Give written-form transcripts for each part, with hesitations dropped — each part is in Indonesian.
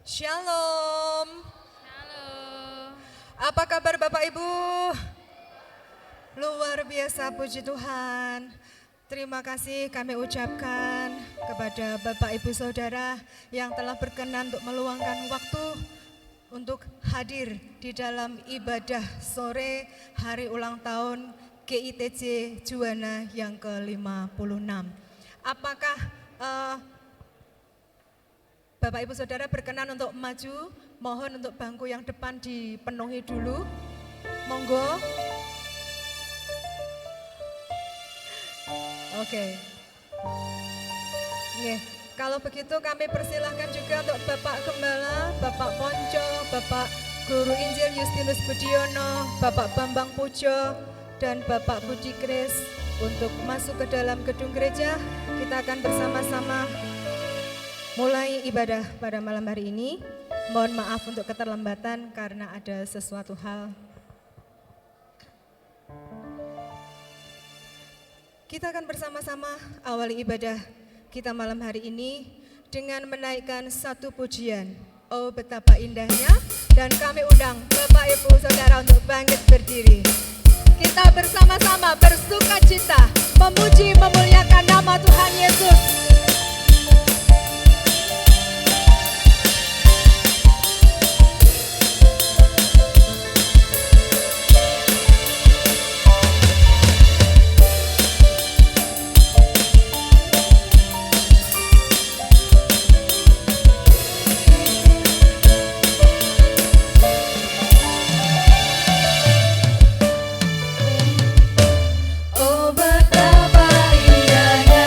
Shalom. Halo. Apa kabar Bapak Ibu? Luar biasa, puji Tuhan. Terima kasih kami ucapkan kepada Bapak Ibu Saudara yang telah berkenan untuk meluangkan waktu untuk hadir di dalam ibadah sore hari ulang tahun GITC Juwana yang ke-56. Apakah Bapak Ibu Saudara berkenan untuk maju? Mohon untuk bangku yang depan dipenuhi dulu. Monggo. Oke. Nggih, kalau begitu kami persilahkan juga untuk Bapak Gembala, Bapak Ponco, Bapak Guru Injil Justinus Budiono, Bapak Bambang Pujo, dan Bapak Budi Kris untuk masuk ke dalam gedung gereja. Kita akan bersama-sama mulai ibadah pada malam hari ini. Mohon maaf untuk keterlambatan karena ada sesuatu hal. Kita akan bersama-sama awali ibadah kita malam hari ini dengan menaikkan satu pujian. Oh betapa indahnya, dan kami undang Bapak Ibu Saudara untuk bangkit berdiri. Kita bersama-sama bersuka cita memuji memuliakan nama Tuhan Yesus. Oh betapa indahnya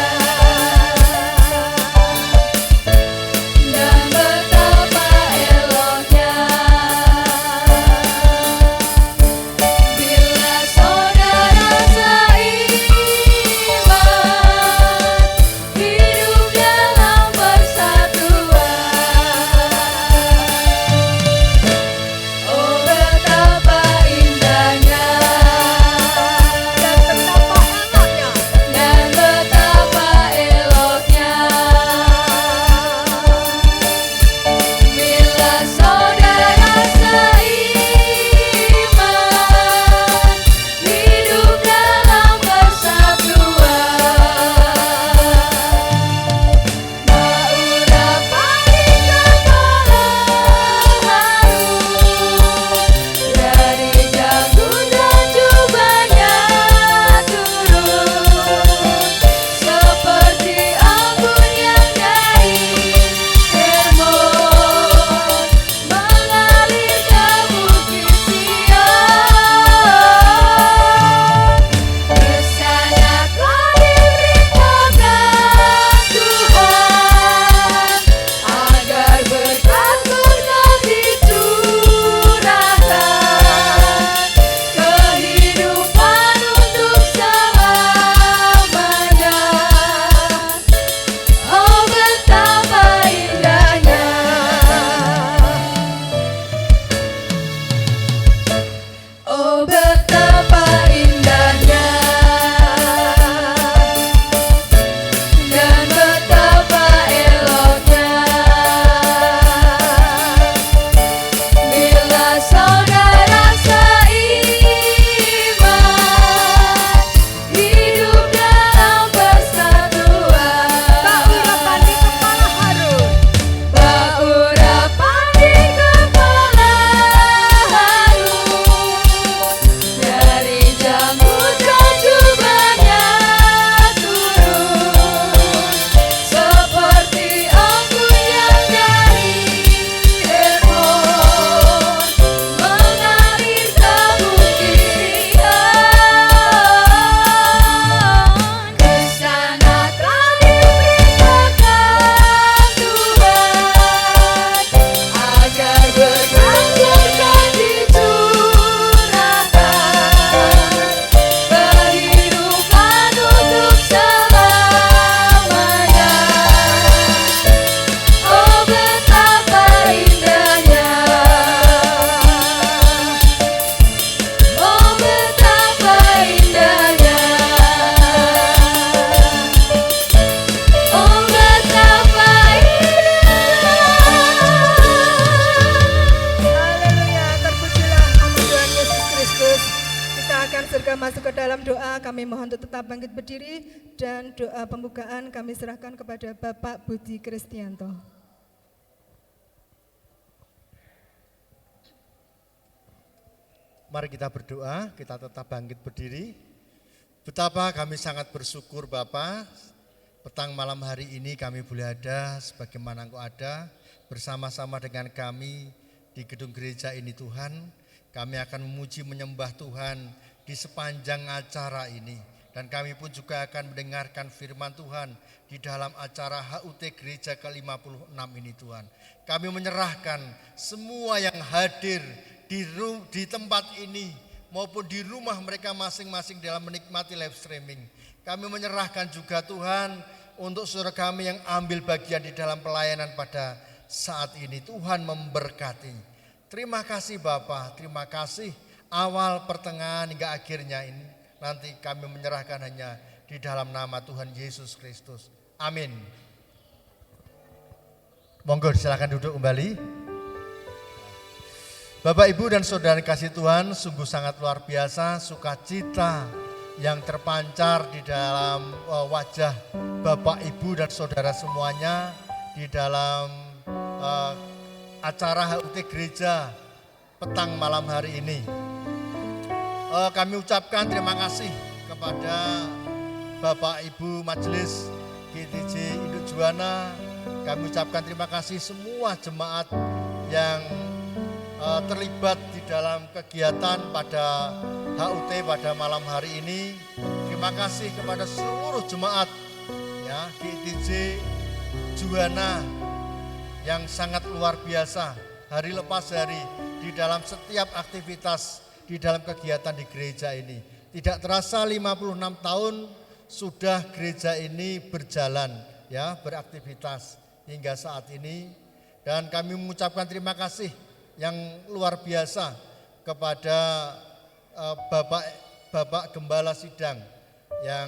Gembala kami mohon untuk tetap bangkit berdiri dan doa pembukaan kami serahkan kepada Bapak Budi Kristianto. Mari kita berdoa, kita tetap bangkit berdiri. Betapa kami sangat bersyukur Bapa, petang malam hari ini kami boleh ada sebagaimana Engkau ada bersama-sama dengan kami di gedung gereja ini Tuhan. Kami akan memuji menyembah Tuhan di sepanjang acara ini. Dan kami pun juga akan mendengarkan firman Tuhan di dalam acara HUT Gereja ke-56 ini Tuhan. Kami menyerahkan semua yang hadir di tempat ini maupun di rumah mereka masing-masing dalam menikmati live streaming. Kami menyerahkan juga Tuhan untuk saudara kami yang ambil bagian di dalam pelayanan pada saat ini. Tuhan memberkati. Terima kasih Bapa, terima kasih awal, pertengahan hingga akhirnya ini. Nanti kami menyerahkan hanya di dalam nama Tuhan Yesus Kristus. Amin. Monggo silakan duduk kembali. Bapak, Ibu, dan Saudara kasih Tuhan, sungguh sangat luar biasa sukacita yang terpancar di dalam wajah Bapak, Ibu, dan Saudara semuanya di dalam acara HUT Gereja petang malam hari ini. Kami ucapkan terima kasih kepada Bapak, Ibu, Majelis GTJ Induk Juwana. Kami ucapkan terima kasih semua jemaat yang terlibat di dalam kegiatan pada HUT pada malam hari ini. Terima kasih kepada seluruh jemaat ya GTJ Juwana yang sangat luar biasa hari lepas hari di dalam setiap aktivitas di dalam kegiatan di gereja ini. Tidak terasa 56 tahun sudah gereja ini berjalan ya, beraktivitas hingga saat ini, dan kami mengucapkan terima kasih yang luar biasa kepada Bapak Gembala Sidang yang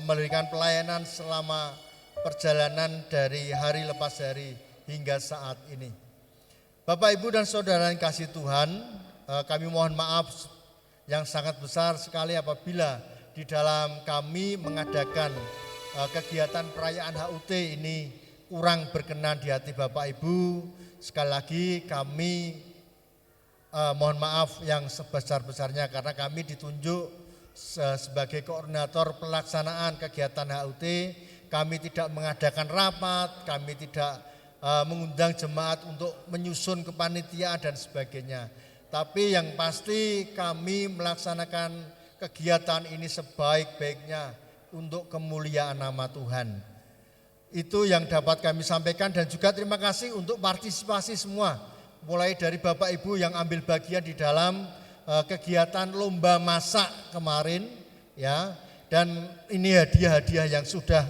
memberikan pelayanan selama perjalanan dari hari lepas hari hingga saat ini. Bapak, Ibu, dan Saudara yang kasih Tuhan, kami mohon maaf yang sangat besar sekali apabila di dalam kami mengadakan kegiatan perayaan HUT ini kurang berkenan di hati Bapak Ibu. Sekali lagi kami mohon maaf yang sebesar-besarnya karena kami ditunjuk sebagai koordinator pelaksanaan kegiatan HUT. Kami tidak mengadakan rapat, kami tidak mengundang jemaat untuk menyusun kepanitiaan dan sebagainya. Tapi yang pasti kami melaksanakan kegiatan ini sebaik-baiknya untuk kemuliaan nama Tuhan. Itu yang dapat kami sampaikan, dan juga terima kasih untuk partisipasi semua. Mulai dari Bapak Ibu yang ambil bagian di dalam kegiatan lomba masak kemarin ya. Dan ini hadiah-hadiah yang sudah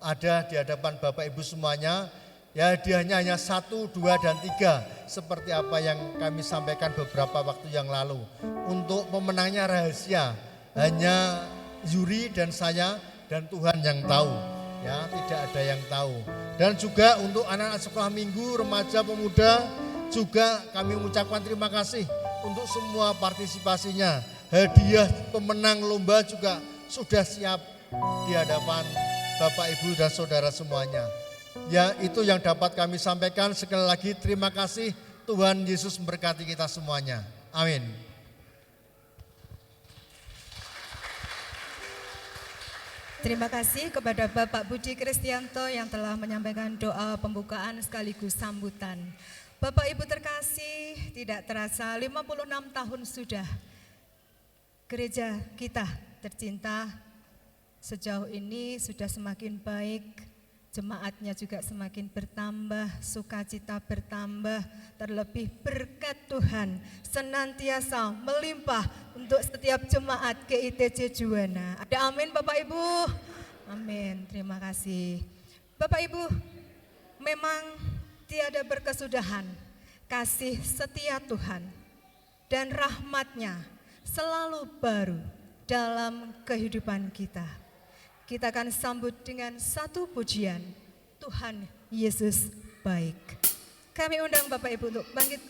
ada di hadapan Bapak Ibu semuanya. Ya, hadiahnya hanya 1, 2, dan 3 seperti apa yang kami sampaikan beberapa waktu yang lalu. Untuk pemenangnya rahasia, hanya Yuri dan saya dan Tuhan yang tahu. Ya, tidak ada yang tahu. Dan juga untuk anak-anak sekolah minggu, remaja, pemuda, juga kami mengucapkan terima kasih untuk semua partisipasinya. Hadiah pemenang lomba juga sudah siap di hadapan Bapak, Ibu, dan Saudara semuanya. Ya, itu yang dapat kami sampaikan. Sekali lagi terima kasih. Tuhan Yesus memberkati kita semuanya. Amin. Terima kasih kepada Bapak Budi Kristianto yang telah menyampaikan doa pembukaan sekaligus sambutan. Bapak Ibu terkasih, tidak terasa 56 tahun sudah gereja kita tercinta sejauh ini sudah semakin baik, jemaatnya juga semakin bertambah, sukacita bertambah, terlebih berkat Tuhan senantiasa melimpah untuk setiap jemaat GITJ Juwana. Ada amin Bapak Ibu? Amin, terima kasih. Bapak Ibu, memang tiada berkesudahan kasih setia Tuhan dan rahmat-Nya selalu baru dalam kehidupan kita. Kita akan sambut dengan satu pujian, Tuhan Yesus baik. Kami undang Bapak Ibu untuk bangkit.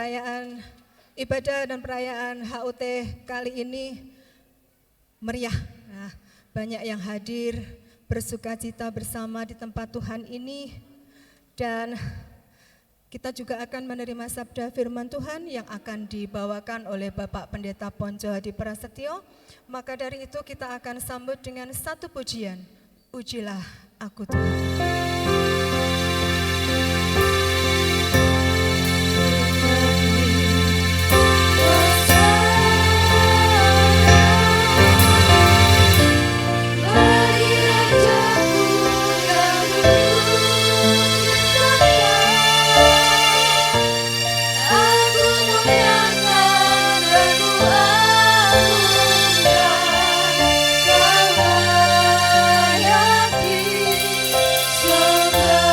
perayaan ibadah dan perayaan HUT kali ini meriah. Nah, banyak yang hadir bersukacita bersama di tempat Tuhan ini, dan kita juga akan menerima sabda firman Tuhan yang akan dibawakan oleh Bapak Pendeta Ponco Hadi Prasetyo. Maka dari itu kita akan sambut dengan satu pujian, Ujilah Aku Tuhan. Kau layak di sebelah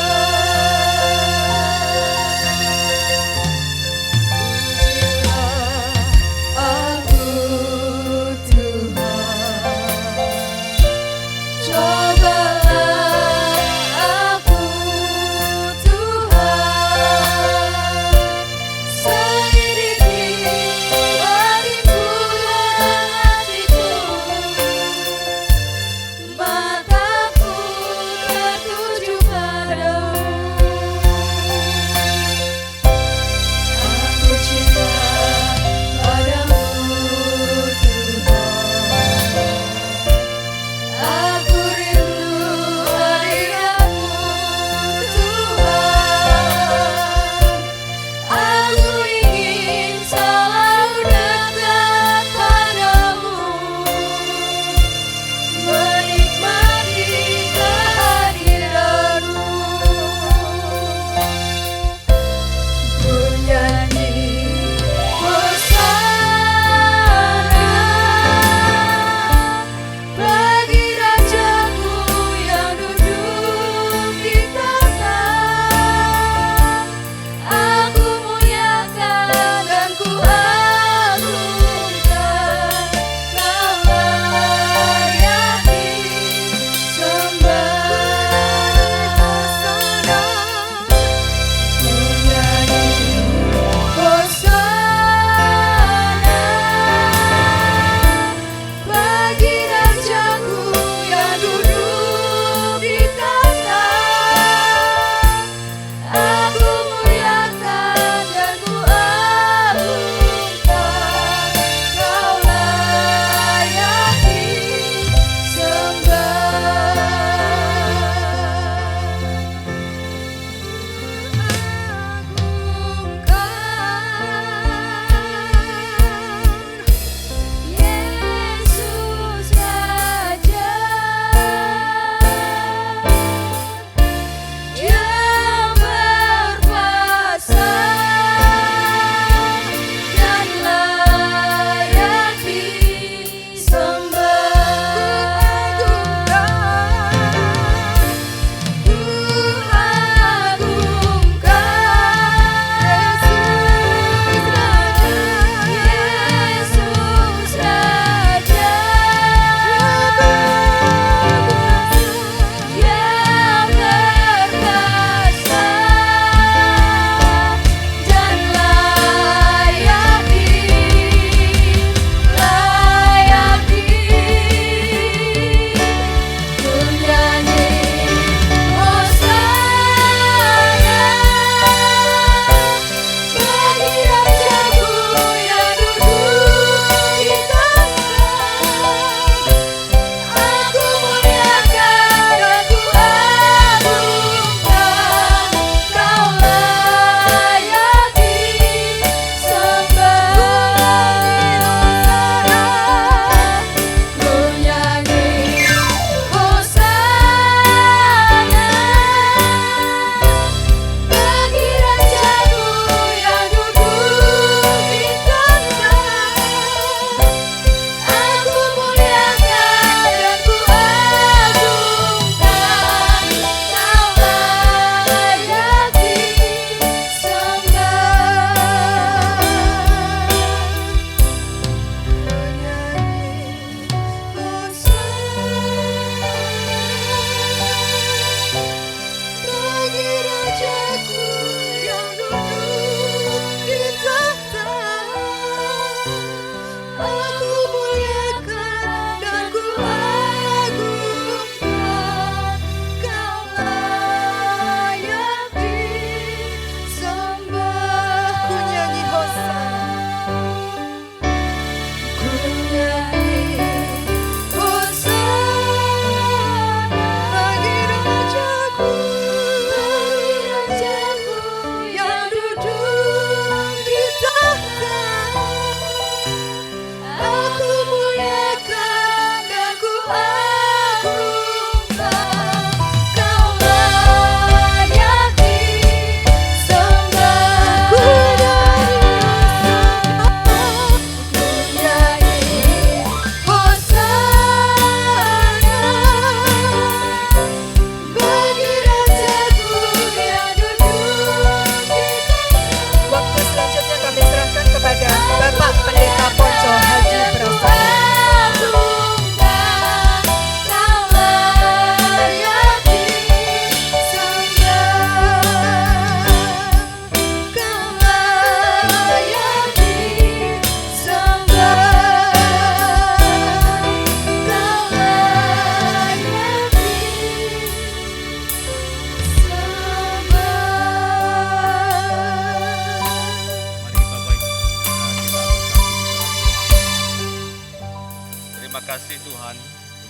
Terima kasih Tuhan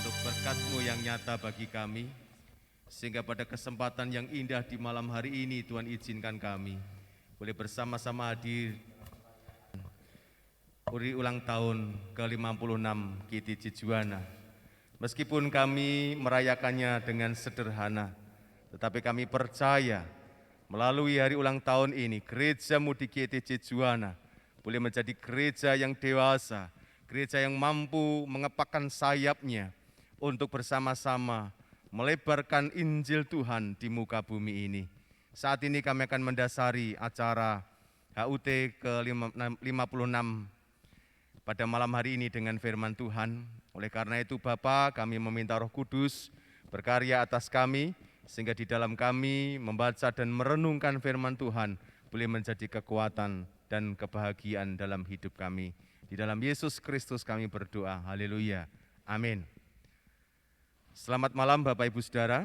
untuk berkat-Mu yang nyata bagi kami, sehingga pada kesempatan yang indah di malam hari ini Tuhan izinkan kami boleh bersama-sama hadir hari ulang tahun ke-56 GTJ Juwana. Meskipun kami merayakannya dengan sederhana, tetapi kami percaya melalui hari ulang tahun ini, gereja-Mu di GTJ Juwana boleh menjadi gereja yang dewasa, gereja yang mampu mengepakkan sayapnya untuk bersama-sama melebarkan Injil Tuhan di muka bumi ini. Saat ini kami akan mendasari acara HUT ke-56 pada malam hari ini dengan firman Tuhan. Oleh karena itu Bapa, kami meminta Roh Kudus berkarya atas kami, sehingga di dalam kami membaca dan merenungkan firman Tuhan boleh menjadi kekuatan dan kebahagiaan dalam hidup kami. Di dalam Yesus Kristus kami berdoa, haleluya, amin. Selamat malam Bapak Ibu Saudara.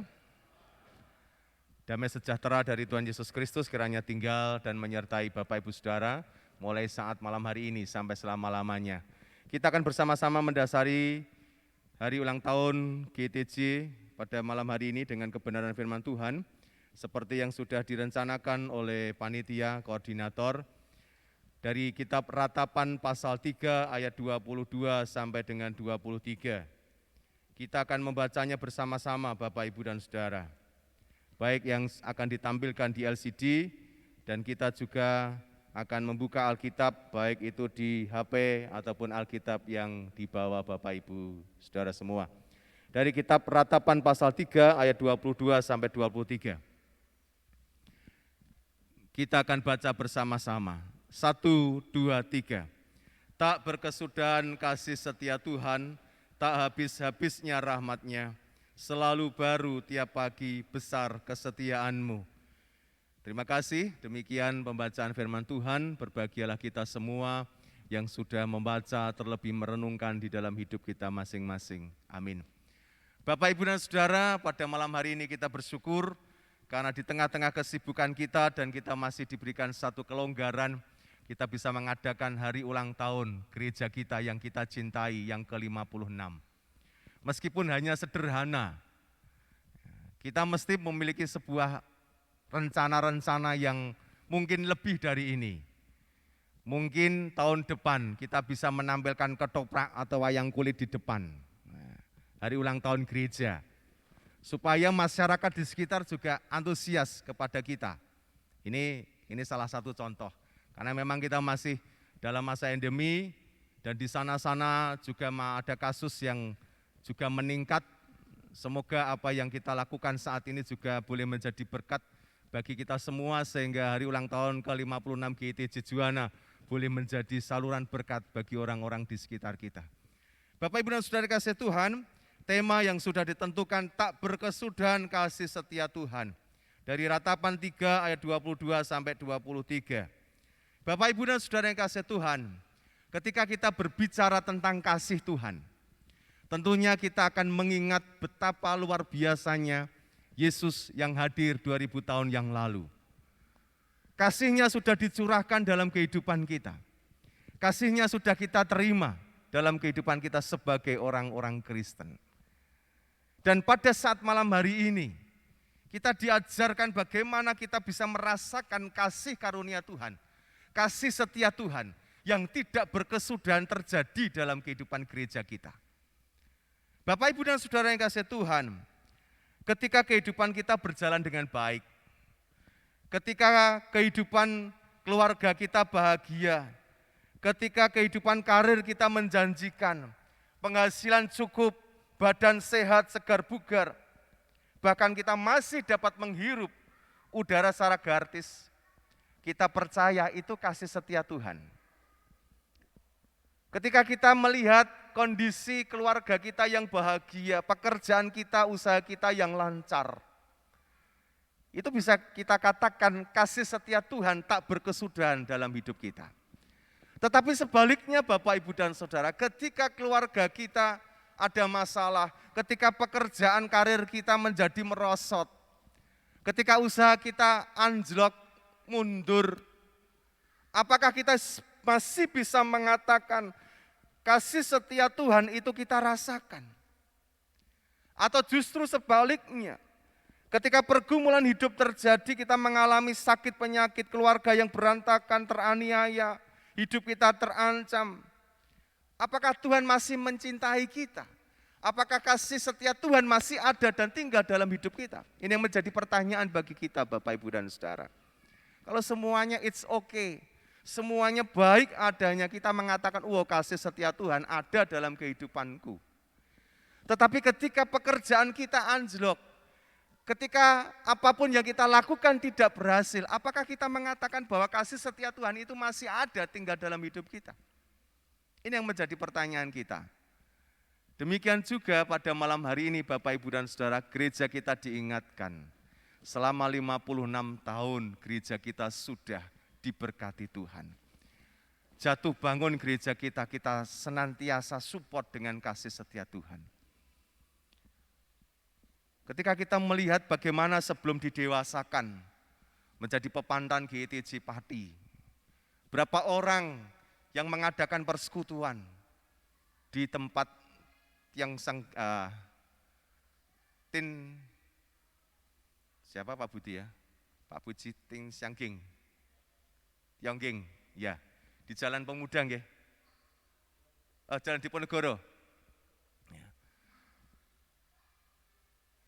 Damai sejahtera dari Tuhan Yesus Kristus kiranya tinggal dan menyertai Bapak Ibu Saudara mulai saat malam hari ini sampai selama-lamanya. Kita akan bersama-sama mendasari hari ulang tahun GTJ pada malam hari ini dengan kebenaran firman Tuhan, seperti yang sudah direncanakan oleh panitia koordinator dari kitab Ratapan pasal 3 ayat 22 sampai dengan 23. Kita akan membacanya bersama-sama Bapak, Ibu, dan Saudara. Baik yang akan ditampilkan di LCD, dan kita juga akan membuka Alkitab, baik itu di HP ataupun Alkitab yang dibawa Bapak, Ibu, Saudara semua. Dari kitab Ratapan pasal 3 ayat 22 sampai 23. Kita akan baca bersama-sama. 1, 2, 3. Tak berkesudahan kasih setia Tuhan, tak habis-habisnya rahmat-Nya, selalu baru tiap pagi besar kesetiaan-Mu. Terima kasih, demikian pembacaan firman Tuhan. Berbahagialah kita semua yang sudah membaca terlebih merenungkan di dalam hidup kita masing-masing. Amin. Bapak, Ibu, dan Saudara, pada malam hari ini kita bersyukur karena di tengah-tengah kesibukan kita dan kita masih diberikan satu kelonggaran, kita bisa mengadakan hari ulang tahun gereja kita yang kita cintai yang ke-56. Meskipun hanya sederhana, kita mesti memiliki sebuah rencana-rencana yang mungkin lebih dari ini. Mungkin tahun depan kita bisa menampilkan ketoprak atau wayang kulit di depan. Hari ulang tahun gereja. Supaya masyarakat di sekitar juga antusias kepada kita. Ini salah satu contoh. Karena memang kita masih dalam masa endemi dan di sana-sana juga ada kasus yang juga meningkat. Semoga apa yang kita lakukan saat ini juga boleh menjadi berkat bagi kita semua sehingga hari ulang tahun ke-56 GTJ Juwana boleh menjadi saluran berkat bagi orang-orang di sekitar kita. Bapak, Ibu, dan Saudara kasih Tuhan, tema yang sudah ditentukan tak berkesudahan kasih setia Tuhan. Dari Ratapan 3 ayat 22 sampai 23. Bapak, Ibu, dan Saudara yang kasih Tuhan, ketika kita berbicara tentang kasih Tuhan, tentunya kita akan mengingat betapa luar biasanya Yesus yang hadir 2000 tahun yang lalu. Kasih-Nya sudah dicurahkan dalam kehidupan kita. Kasih-Nya sudah kita terima dalam kehidupan kita sebagai orang-orang Kristen. Dan pada saat malam hari ini, kita diajarkan bagaimana kita bisa merasakan kasih karunia Tuhan, kasih setia Tuhan yang tidak berkesudahan terjadi dalam kehidupan gereja kita. Bapak, Ibu, dan Saudara yang kasih Tuhan, ketika kehidupan kita berjalan dengan baik, ketika kehidupan keluarga kita bahagia, ketika kehidupan karir kita menjanjikan, penghasilan cukup, badan sehat, segar bugar, bahkan kita masih dapat menghirup udara secara gratis, kita percaya itu kasih setia Tuhan. Ketika kita melihat kondisi keluarga kita yang bahagia, pekerjaan kita, usaha kita yang lancar, itu bisa kita katakan kasih setia Tuhan tak berkesudahan dalam hidup kita. Tetapi sebaliknya Bapak, Ibu, dan Saudara, ketika keluarga kita ada masalah, ketika pekerjaan karir kita menjadi merosot, ketika usaha kita anjlok, mundur, apakah kita masih bisa mengatakan kasih setia Tuhan itu kita rasakan. Atau justru sebaliknya, ketika pergumulan hidup terjadi, kita mengalami sakit penyakit, keluarga yang berantakan, teraniaya, hidup kita terancam. Apakah Tuhan masih mencintai kita? Apakah kasih setia Tuhan masih ada dan tinggal dalam hidup kita? Ini yang menjadi pertanyaan bagi kita, Bapak, Ibu, dan Saudara. Kalau semuanya it's okay, semuanya baik adanya, kita mengatakan, kasih setia Tuhan ada dalam kehidupanku. Tetapi ketika pekerjaan kita anjlok, ketika apapun yang kita lakukan tidak berhasil, apakah kita mengatakan bahwa kasih setia Tuhan itu masih ada tinggal dalam hidup kita? Ini yang menjadi pertanyaan kita. Demikian juga pada malam hari ini Bapak, Ibu, dan Saudara, gereja kita diingatkan. Selama 56 tahun gereja kita sudah diberkati Tuhan. Jatuh bangun gereja kita senantiasa support dengan kasih setia Tuhan. Ketika kita melihat bagaimana sebelum didewasakan menjadi pepantan GTJ Pati, berapa orang yang mengadakan persekutuan di tempat yang siapa Pak Budi ya? Pak Budi Ting Siangging. Yongging, ya. Di Jalan Pemuda nggih. Jalan Diponegoro. Ya.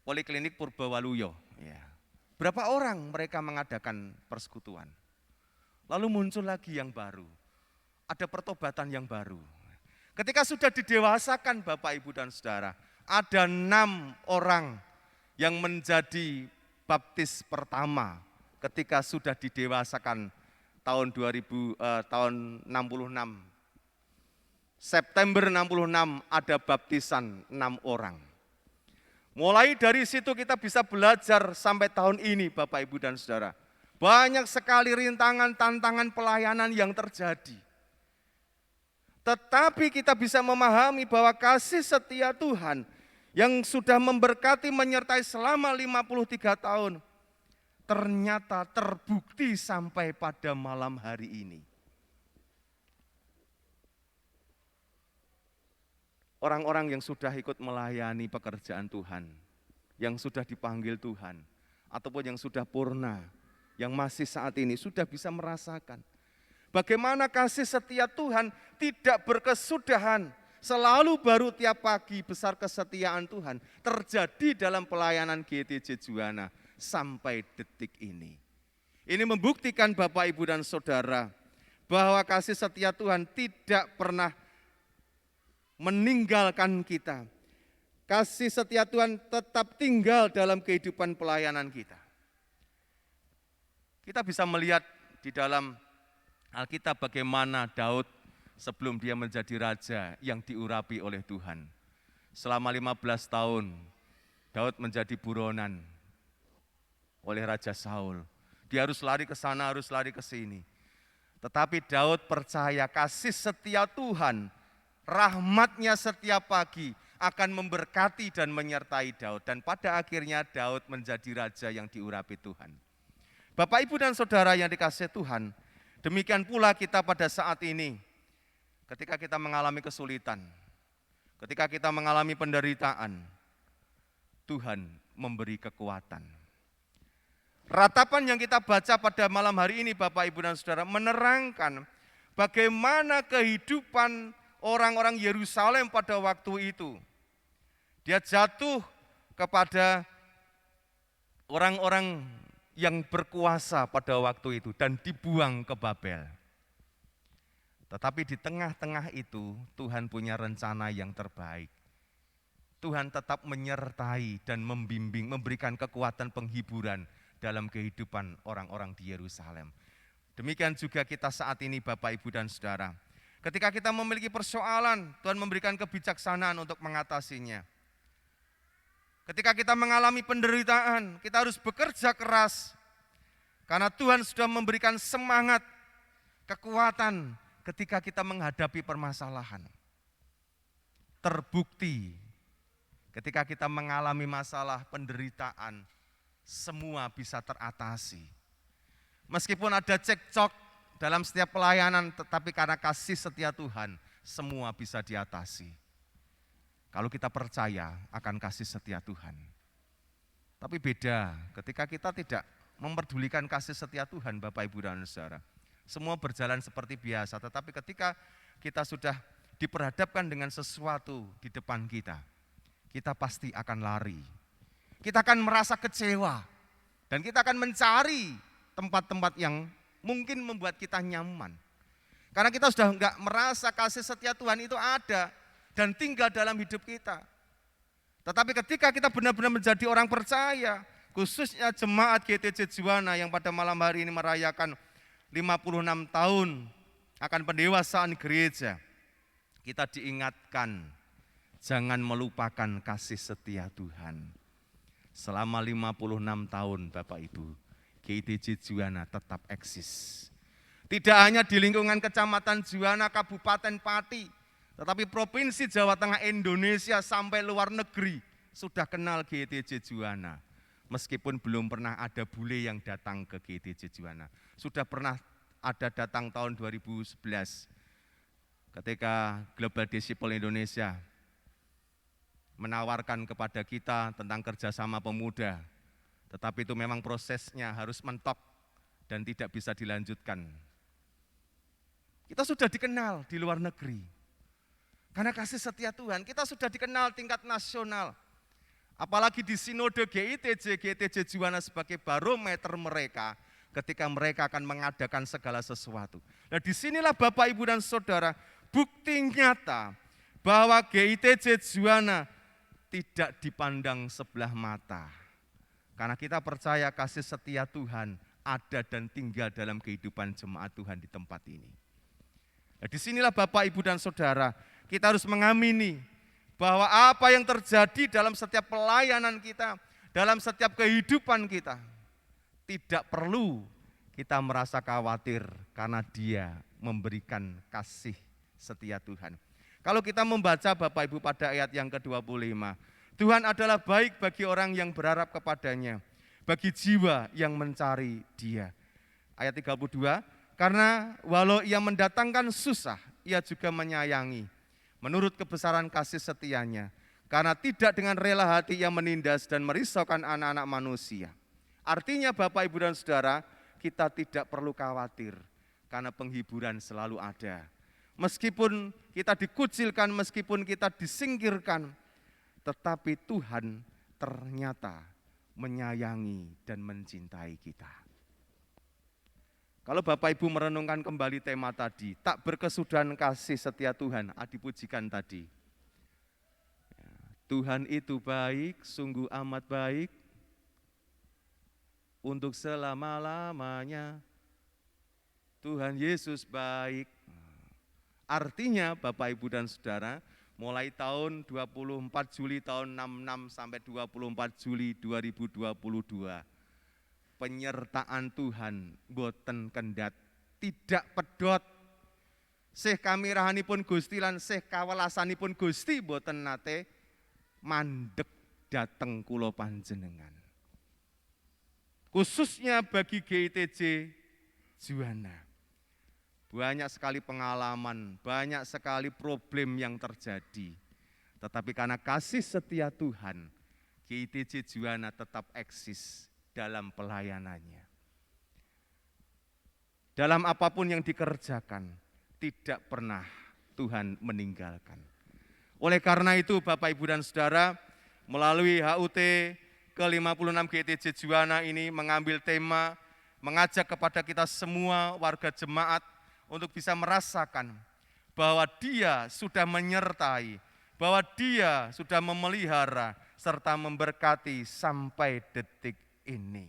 Poliklinik Purbawaluyo, ya. Berapa orang mereka mengadakan persekutuan? Lalu muncul lagi yang baru. Ada pertobatan yang baru. Ketika sudah didewasakan Bapak, Ibu, dan Saudara, ada 6 orang yang menjadi baptis pertama ketika sudah didewasakan tahun 66. September 66 ada baptisan 6 orang. Mulai dari situ kita bisa belajar sampai tahun ini Bapak, Ibu, dan Saudara. Banyak sekali rintangan, tantangan pelayanan yang terjadi. Tetapi kita bisa memahami bahwa kasih setia Tuhan yang sudah memberkati menyertai selama 53 tahun, ternyata terbukti sampai pada malam hari ini. Orang-orang yang sudah ikut melayani pekerjaan Tuhan, yang sudah dipanggil Tuhan, ataupun yang sudah purna, yang masih saat ini sudah bisa merasakan bagaimana kasih setia Tuhan tidak berkesudahan, selalu baru tiap pagi. Besar kesetiaan Tuhan terjadi dalam pelayanan GTJ Juwana sampai detik ini. Ini membuktikan Bapak, Ibu, dan Saudara bahwa kasih setia Tuhan tidak pernah meninggalkan kita. Kasih setia Tuhan tetap tinggal dalam kehidupan pelayanan kita. Kita bisa melihat di dalam Alkitab bagaimana Daud sebelum dia menjadi raja yang diurapi oleh Tuhan. Selama 15 tahun Daud menjadi buronan oleh Raja Saul. Dia harus lari ke sana, harus lari ke sini. Tetapi Daud percaya kasih setia Tuhan, rahmat-Nya setiap pagi akan memberkati dan menyertai Daud. Dan pada akhirnya Daud menjadi raja yang diurapi Tuhan. Bapak, Ibu, dan Saudara yang dikasihi Tuhan, demikian pula kita pada saat ini, ketika kita mengalami kesulitan, ketika kita mengalami penderitaan, Tuhan memberi kekuatan. Ratapan yang kita baca pada malam hari ini Bapak, Ibu, dan Saudara menerangkan bagaimana kehidupan orang-orang Yerusalem pada waktu itu. Dia jatuh kepada orang-orang yang berkuasa pada waktu itu dan dibuang ke Babel. Tetapi di tengah-tengah itu Tuhan punya rencana yang terbaik. Tuhan tetap menyertai dan membimbing, memberikan kekuatan penghiburan dalam kehidupan orang-orang di Yerusalem. Demikian juga kita saat ini Bapak, Ibu, dan Saudara. Ketika kita memiliki persoalan, Tuhan memberikan kebijaksanaan untuk mengatasinya. Ketika kita mengalami penderitaan, kita harus bekerja keras. Karena Tuhan sudah memberikan semangat, kekuatan ketika kita menghadapi permasalahan. Terbukti ketika kita mengalami masalah penderitaan, semua bisa teratasi. Meskipun ada cekcok dalam setiap pelayanan, tetapi karena kasih setia Tuhan, semua bisa diatasi. Kalau kita percaya akan kasih setia Tuhan. Tapi beda ketika kita tidak memperdulikan kasih setia Tuhan, Bapak, Ibu, dan Saudara. Semua berjalan seperti biasa, tetapi ketika kita sudah diperhadapkan dengan sesuatu di depan kita, kita pasti akan lari. Kita akan merasa kecewa dan kita akan mencari tempat-tempat yang mungkin membuat kita nyaman. Karena kita sudah enggak merasa kasih setia Tuhan itu ada dan tinggal dalam hidup kita. Tetapi ketika kita benar-benar menjadi orang percaya, khususnya jemaat GTJ Juwana yang pada malam hari ini merayakan 56 tahun akan pendewasaan gereja, kita diingatkan jangan melupakan kasih setia Tuhan. Selama 56 tahun Bapak Ibu, GTJ Juwana tetap eksis. Tidak hanya di lingkungan Kecamatan Juwana, Kabupaten Pati, tetapi Provinsi Jawa Tengah, Indonesia sampai luar negeri sudah kenal GTJ Juwana. Meskipun belum pernah ada bule yang datang ke GTJ Juwana. Sudah pernah ada datang tahun 2011 ketika Global Disciple Indonesia menawarkan kepada kita tentang kerjasama pemuda. Tetapi itu memang prosesnya harus mentok dan tidak bisa dilanjutkan. Kita sudah dikenal di luar negeri. Karena kasih setia Tuhan, kita sudah dikenal tingkat nasional. Apalagi di Sinode GTJ Juwana sebagai barometer mereka ketika mereka akan mengadakan segala sesuatu. Nah disinilah Bapak, Ibu, dan Saudara, bukti nyata bahwa GTJ Juwana tidak dipandang sebelah mata. Karena kita percaya kasih setia Tuhan ada dan tinggal dalam kehidupan jemaat Tuhan di tempat ini. Nah, disinilah Bapak, Ibu, dan Saudara, kita harus mengamini bahwa apa yang terjadi dalam setiap pelayanan kita, dalam setiap kehidupan kita, tidak perlu kita merasa khawatir karena Dia memberikan kasih setia Tuhan. Kalau kita membaca Bapak, Ibu, pada ayat yang ke-25, Tuhan adalah baik bagi orang yang berharap kepadanya, bagi jiwa yang mencari Dia. Ayat 32, karena walau ia mendatangkan susah, ia juga menyayangi, menurut kebesaran kasih setianya, karena tidak dengan rela hati ia menindas dan merisaukan anak-anak manusia. Artinya Bapak, Ibu, dan Saudara, kita tidak perlu khawatir, karena penghiburan selalu ada. Meskipun kita dikucilkan, meskipun kita disingkirkan, tetapi Tuhan ternyata menyayangi dan mencintai kita. Kalau Bapak, Ibu, merenungkan kembali tema tadi, tak berkesudahan kasih setia Tuhan, dipujikan tadi. Tuhan itu baik, sungguh amat baik, untuk selama-lamanya. Tuhan Yesus baik. Artinya Bapak, Ibu, dan Saudara, mulai tahun 24 Juli tahun 66 sampai 24 Juli 2022, penyertaan Tuhan boten kendhat, tidak pedot. Sih kamirahanipun Gusti lan sih kawelasanipun Gusti boten nate mandek dateng kula panjenengan. Khususnya bagi GTJ Juwana. Banyak sekali pengalaman, banyak sekali problem yang terjadi. Tetapi karena kasih setia Tuhan, GTJ Juwana tetap eksis dalam pelayanannya. Dalam apapun yang dikerjakan, tidak pernah Tuhan meninggalkan. Oleh karena itu Bapak, Ibu, dan Saudara, melalui HUT ke-56 GTJ Juwana ini mengambil tema, mengajak kepada kita semua warga jemaat untuk bisa merasakan bahwa Dia sudah menyertai, bahwa Dia sudah memelihara serta memberkati sampai detik ini.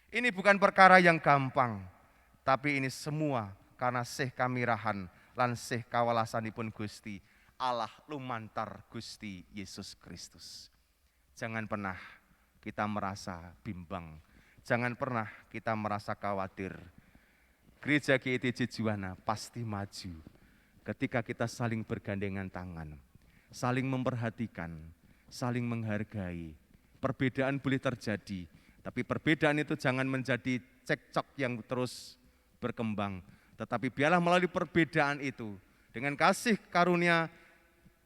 Ini bukan perkara yang gampang, tapi ini semua karena sih kamirahan lan sih kawelasanipun Gusti Allah lumantar Gusti Yesus Kristus. Jangan pernah kita merasa bimbang, jangan pernah kita merasa khawatir. Gereja GTJ Juwana pasti maju ketika kita saling bergandengan tangan, saling memperhatikan, saling menghargai. Perbedaan boleh terjadi, tapi perbedaan itu jangan menjadi cekcok yang terus berkembang. Tetapi biarlah melalui perbedaan itu Dengan kasih karunia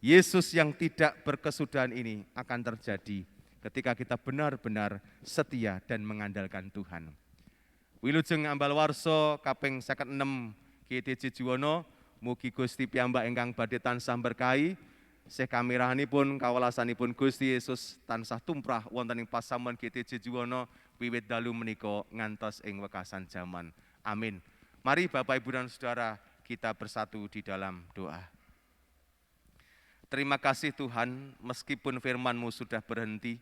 Yesus yang tidak berkesudahan ini akan terjadi ketika kita benar-benar setia dan mengandalkan Tuhan. Wilujeng ambal warso kaping 56 GTJ Juwono, mugi Gusti piyambak ingkang badhe tansah berkahi, sih kamirahanipun kawelasanipun Gusti Yesus tansah tumrah wonten ing pasamuan GTJ Juwono wiwit dalu menika ngantos ing wekasan jaman. Amin. Mari Bapak Ibu dan Saudara kita bersatu di dalam doa. Terima kasih Tuhan, meskipun firman-Mu sudah berhenti,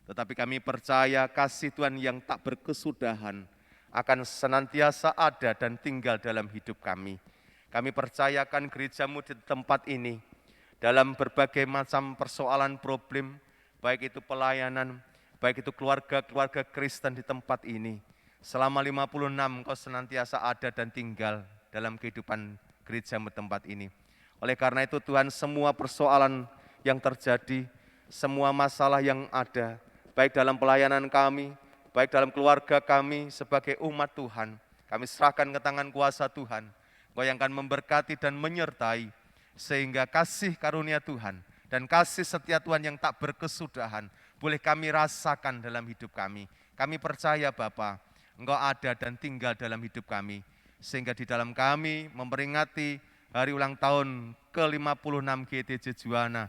tetapi kami percaya kasih Tuhan yang tak berkesudahan akan senantiasa ada dan tinggal dalam hidup kami. Kami percayakan gereja-Mu di tempat ini, dalam berbagai macam persoalan problem, baik itu pelayanan, baik itu keluarga-keluarga Kristen di tempat ini. Selama 56 Engkau senantiasa ada dan tinggal dalam kehidupan gereja-Mu tempat ini. Oleh karena itu Tuhan, semua persoalan yang terjadi, semua masalah yang ada, baik dalam pelayanan kami, baik dalam keluarga kami sebagai umat Tuhan, kami serahkan ke tangan kuasa Tuhan. Engkau yang akan memberkati dan menyertai, sehingga kasih karunia Tuhan dan kasih setia Tuhan yang tak berkesudahan boleh kami rasakan dalam hidup kami. Kami percaya Bapa, Engkau ada dan tinggal dalam hidup kami, sehingga di dalam kami memperingati hari ulang tahun ke-56 GTJ Juwana,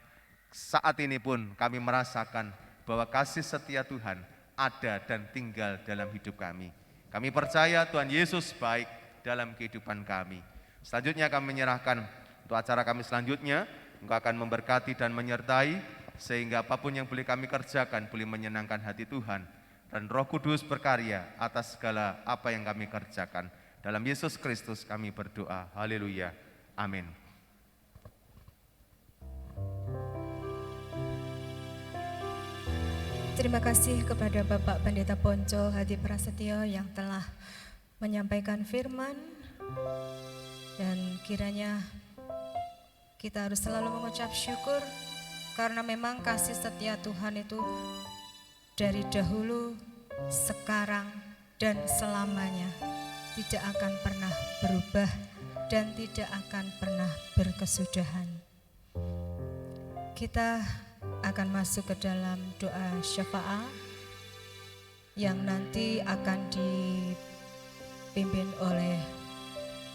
saat ini pun kami merasakan bahwa kasih setia Tuhan ada dan tinggal dalam hidup kami. Kami percaya Tuhan Yesus baik dalam kehidupan kami. Selanjutnya kami menyerahkan untuk acara kami selanjutnya, Engkau akan memberkati dan menyertai, sehingga apapun yang boleh kami kerjakan boleh menyenangkan hati Tuhan. Dan Roh Kudus berkarya atas segala apa yang kami kerjakan. Dalam Yesus Kristus kami berdoa. Haleluya. Amin. Terima kasih kepada Bapak Pendeta Ponco Hadi Prasetyo yang telah menyampaikan firman, dan kiranya kita harus selalu mengucap syukur karena memang kasih setia Tuhan itu dari dahulu, sekarang, dan selamanya tidak akan pernah berubah dan tidak akan pernah berkesudahan. Kita akan masuk ke dalam doa syafaat yang nanti akan dipimpin oleh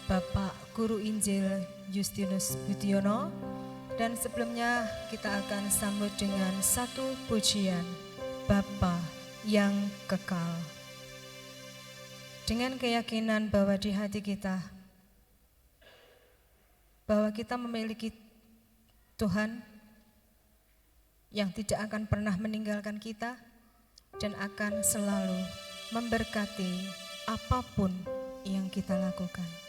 Bapak Guru Injil Justinus Budiono, dan sebelumnya kita akan sambut dengan satu pujian Bapa yang kekal. Dengan keyakinan bahwa di hati kita, bahwa kita memiliki Tuhan yang tidak akan pernah meninggalkan kita dan akan selalu memberkati apapun yang kita lakukan.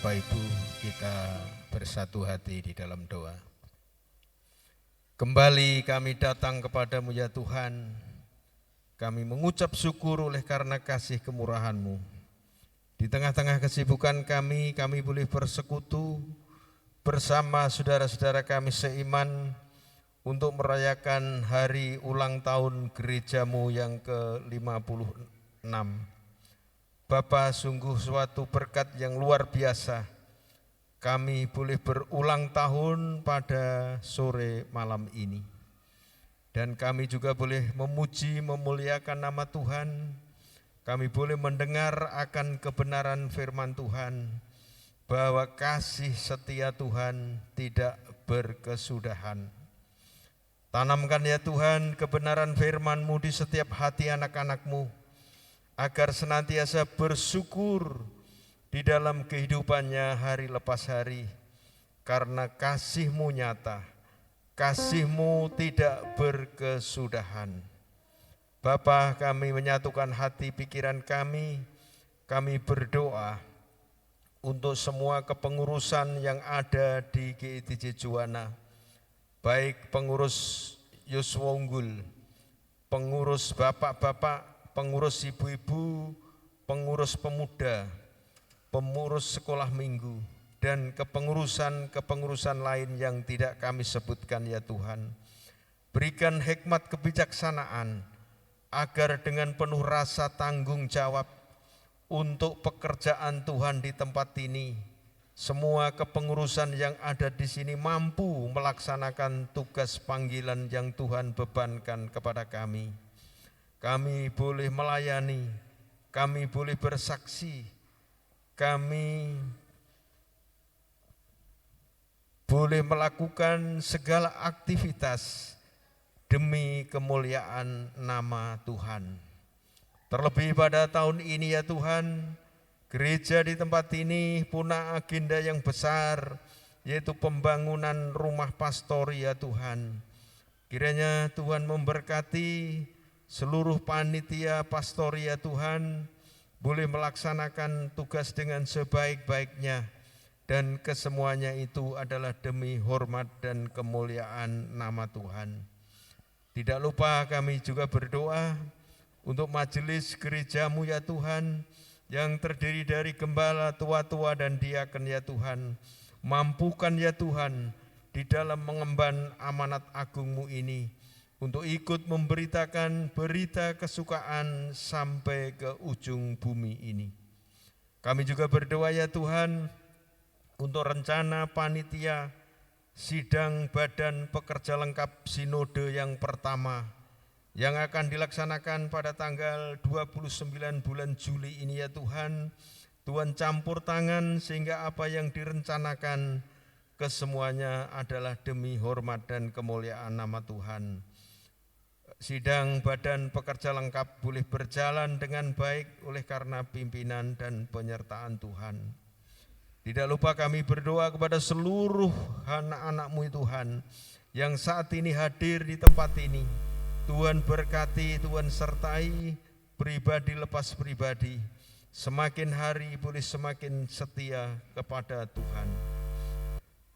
Bapak Ibu, kita bersatu hati di dalam doa. Kembali kami datang kepadamu ya Tuhan. Kami mengucap syukur oleh karena kasih kemurahan-Mu. Di tengah-tengah kesibukan kami boleh bersekutu bersama saudara-saudara kami seiman untuk merayakan hari ulang tahun gerejamu yang ke-56. Bapa, sungguh suatu berkat yang luar biasa. Kami boleh berulang tahun pada sore malam ini. Dan kami juga boleh memuji, memuliakan nama Tuhan. Kami boleh mendengar akan kebenaran firman Tuhan, bahwa kasih setia Tuhan tidak berkesudahan. Tanamkan ya Tuhan kebenaran firman-Mu di setiap hati anak-anak-Mu, agar senantiasa bersyukur di dalam kehidupannya hari lepas hari, karena kasih-Mu nyata, kasih-Mu tidak berkesudahan. Bapa, kami menyatukan hati pikiran kami berdoa untuk semua kepengurusan yang ada di GITJ Juwana, baik pengurus Yuswa Unggul, pengurus bapak-bapak, pengurus ibu-ibu, pengurus pemuda, pengurus sekolah minggu, dan kepengurusan lain yang tidak kami sebutkan ya Tuhan. Berikan hikmat kebijaksanaan agar dengan penuh rasa tanggung jawab untuk pekerjaan Tuhan di tempat ini, semua kepengurusan yang ada di sini mampu melaksanakan tugas panggilan yang Tuhan bebankan kepada kami. Kami boleh melayani, kami boleh bersaksi, kami boleh melakukan segala aktivitas demi kemuliaan nama Tuhan. Terlebih pada tahun ini ya Tuhan, gereja di tempat ini punya agenda yang besar, yaitu pembangunan rumah pastori ya Tuhan. Kiranya Tuhan memberkati seluruh panitia pastori ya Tuhan, boleh melaksanakan tugas dengan sebaik-baiknya, dan kesemuanya itu adalah demi hormat dan kemuliaan nama Tuhan. Tidak lupa kami juga berdoa untuk majelis gerejamu ya Tuhan, yang terdiri dari gembala, tua-tua dan diaken ya Tuhan. Mampukan ya Tuhan di dalam mengemban amanat agungmu ini, untuk ikut memberitakan berita kesukaan sampai ke ujung bumi ini. Kami juga berdoa ya Tuhan untuk rencana panitia sidang Badan Pekerja Lengkap Sinode yang pertama, yang akan dilaksanakan pada tanggal 29 bulan Juli ini ya Tuhan. Tuhan campur tangan sehingga apa yang direncanakan kesemuanya adalah demi hormat dan kemuliaan nama Tuhan. Sidang Badan Pekerja Lengkap boleh berjalan dengan baik oleh karena pimpinan dan penyertaan Tuhan. Tidak lupa kami berdoa kepada seluruh anak-anak-Mu Tuhan yang saat ini hadir di tempat ini. Tuhan berkati, Tuhan sertai pribadi lepas pribadi. Semakin hari boleh semakin setia kepada Tuhan.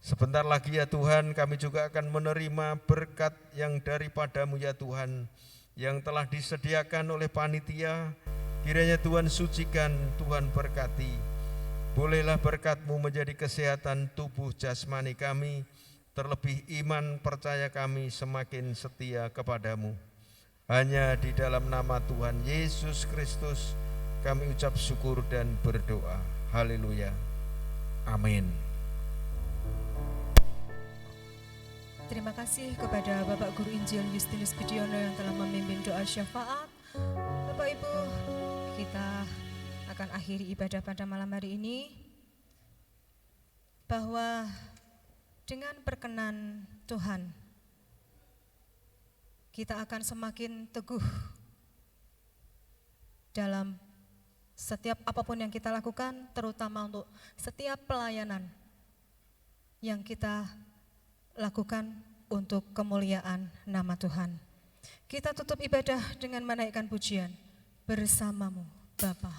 Sebentar lagi ya Tuhan, kami juga akan menerima berkat yang daripada-Mu ya Tuhan, yang telah disediakan oleh panitia. Kiranya Tuhan sucikan, Tuhan berkati. Bolehlah berkat-Mu menjadi kesehatan tubuh jasmani kami, terlebih iman percaya kami semakin setia kepada-Mu. Hanya di dalam nama Tuhan Yesus Kristus kami ucap syukur dan berdoa. Haleluya. Amin. Terima kasih kepada Bapak Guru Injil Justinus Budiono yang telah memimpin doa syafaat. Bapak Ibu, kita akan akhiri ibadah pada malam hari ini, bahwa dengan perkenan Tuhan kita akan semakin teguh dalam setiap apapun yang kita lakukan, terutama untuk setiap pelayanan yang kita lakukan untuk kemuliaan nama Tuhan. Kita tutup ibadah dengan menaikkan pujian, Bersamamu Bapa.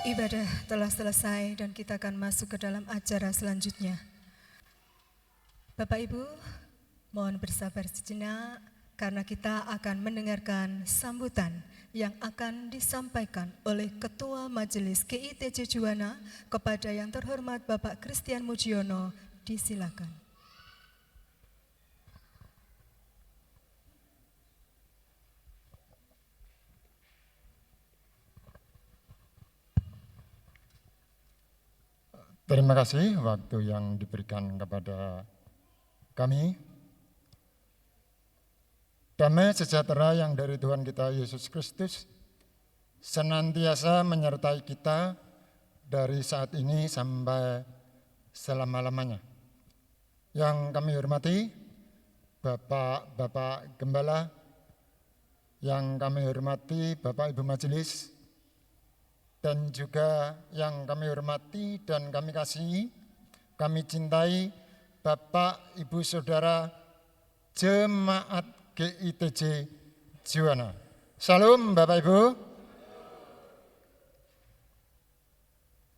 Ibadah telah selesai dan kita akan masuk ke dalam acara selanjutnya. Bapak Ibu, mohon bersabar sejenak karena kita akan mendengarkan sambutan yang akan disampaikan oleh Ketua Majelis GITJ Juwana kepada yang terhormat Bapak Christian Mujiono. Disilakan. Terima kasih waktu yang diberikan kepada kami. Damai sejahtera yang dari Tuhan kita Yesus Kristus senantiasa menyertai kita dari saat ini sampai selama-lamanya. Yang kami hormati Bapak-Bapak Gembala, yang kami hormati Bapak Ibu Majelis, dan juga yang kami hormati dan kami kasihi, kami cintai Bapak, Ibu, Saudara, Jemaat GITJ Juwana. Salam Bapak Ibu.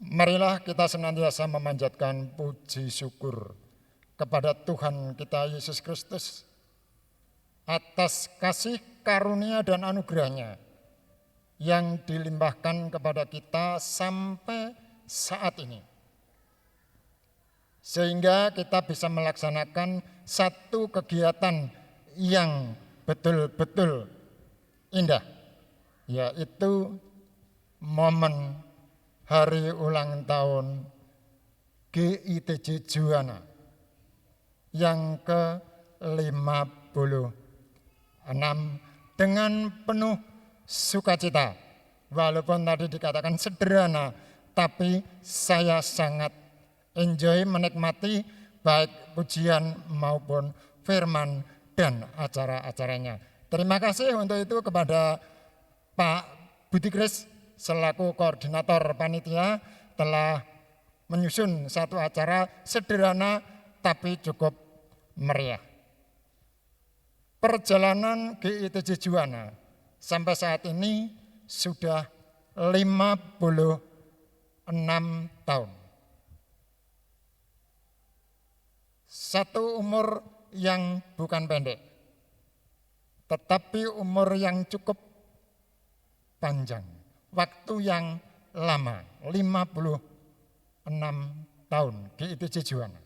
Marilah kita senantiasa memanjatkan puji syukur kepada Tuhan kita Yesus Kristus atas kasih karunia dan anugerah-Nya yang dilimpahkan kepada kita sampai saat ini. Sehingga kita bisa melaksanakan satu kegiatan yang betul-betul indah, yaitu momen hari ulang tahun GITJ Juwana yang ke-56 dengan penuh sukacita. Walaupun tadi dikatakan sederhana, tapi saya sangat enjoy menikmati baik pujian maupun firman dan acara-acaranya. Terima kasih untuk itu kepada Pak Budi Kris selaku koordinator panitia telah menyusun satu acara sederhana tapi cukup meriah. Perjalanan GITJ Juwana sampai saat ini sudah 56 tahun. Satu umur yang bukan pendek, tetapi umur yang cukup panjang, waktu yang lama, 56 tahun GITJ Juwana.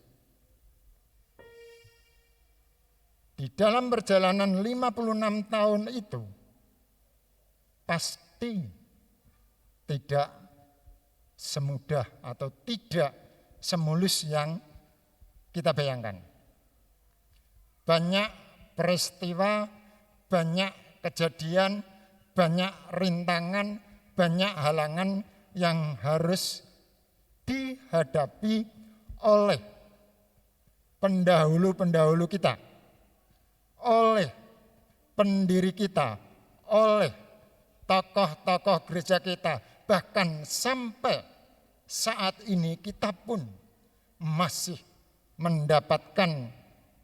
Di dalam perjalanan 56 tahun itu, pasti tidak semudah atau tidak semulus yang kita bayangkan. Banyak peristiwa, banyak kejadian, banyak rintangan, banyak halangan yang harus dihadapi oleh pendahulu-pendahulu kita, oleh pendiri kita, oleh tokoh-tokoh gereja kita, bahkan sampai saat ini kita pun masih mendapatkan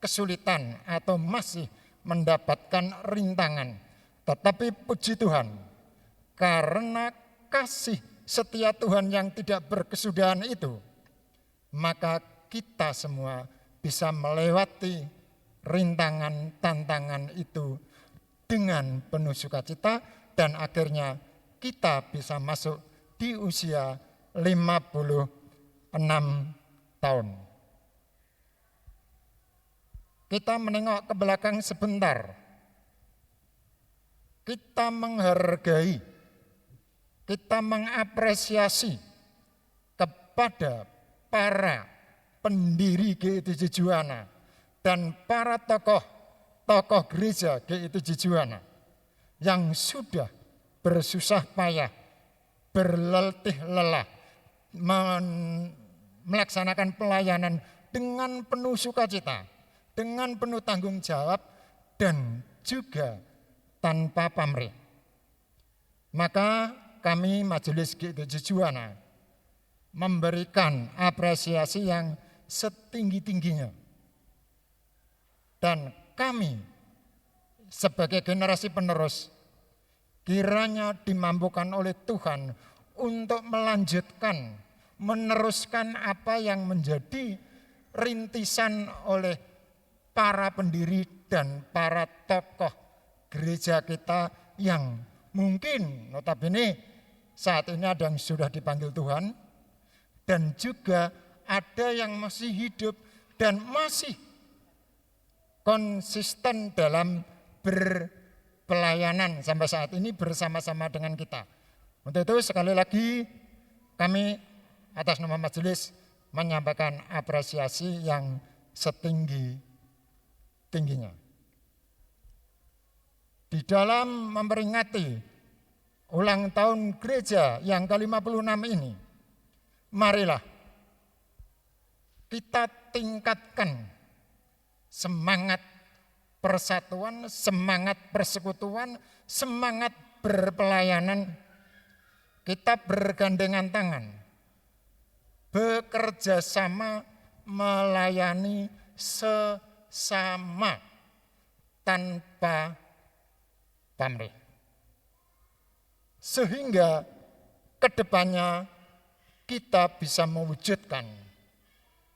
kesulitan atau masih mendapatkan rintangan. Tetapi puji Tuhan, karena kasih setia Tuhan yang tidak berkesudahan itu, maka kita semua bisa melewati rintangan, tantangan itu dengan penuh sukacita. Dan akhirnya kita bisa masuk di usia 56 tahun. Kita menengok ke belakang sebentar. Kita menghargai, kita mengapresiasi kepada para pendiri GITJ Juwana dan para tokoh gereja GITJ Juwana yang sudah bersusah payah, berletih lelah, melaksanakan pelayanan dengan penuh sukacita, dengan penuh tanggung jawab, dan juga tanpa pamrih. Maka kami Majelis GITJ Juwana memberikan apresiasi yang setinggi-tingginya. Dan kami sebagai generasi penerus kiranya dimampukan oleh Tuhan untuk melanjutkan, meneruskan apa yang menjadi rintisan oleh para pendiri dan para tokoh gereja kita yang mungkin notabene saat ini ada yang sudah dipanggil Tuhan dan juga ada yang masih hidup dan masih konsisten dalam berpelayanan sampai saat ini bersama-sama dengan kita. Untuk itu sekali lagi kami atas nama majelis menyampaikan apresiasi yang setinggi-tingginya. Di dalam memperingati ulang tahun gereja yang ke-56 ini, marilah kita tingkatkan semangat persatuan, semangat persekutuan, semangat berpelayanan. Kita bergandengan tangan, bekerja sama melayani sesama tanpa pamrih. Sehingga kedepannya kita bisa mewujudkan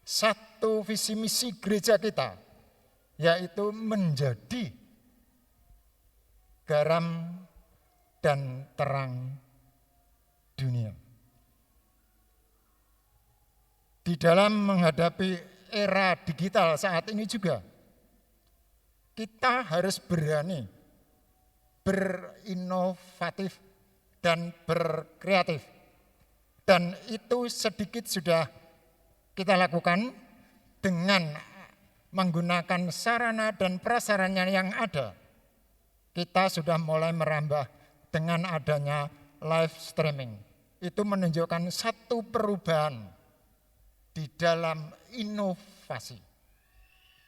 satu visi misi gereja kita, yaitu menjadi garam dan terang dunia. Di dalam menghadapi era digital saat ini juga, kita harus berani berinovatif dan berkreatif. Dan itu sedikit sudah kita lakukan dengan menggunakan sarana dan prasarana yang ada. Kita sudah mulai merambah dengan adanya live streaming. Itu menunjukkan satu perubahan di dalam inovasi.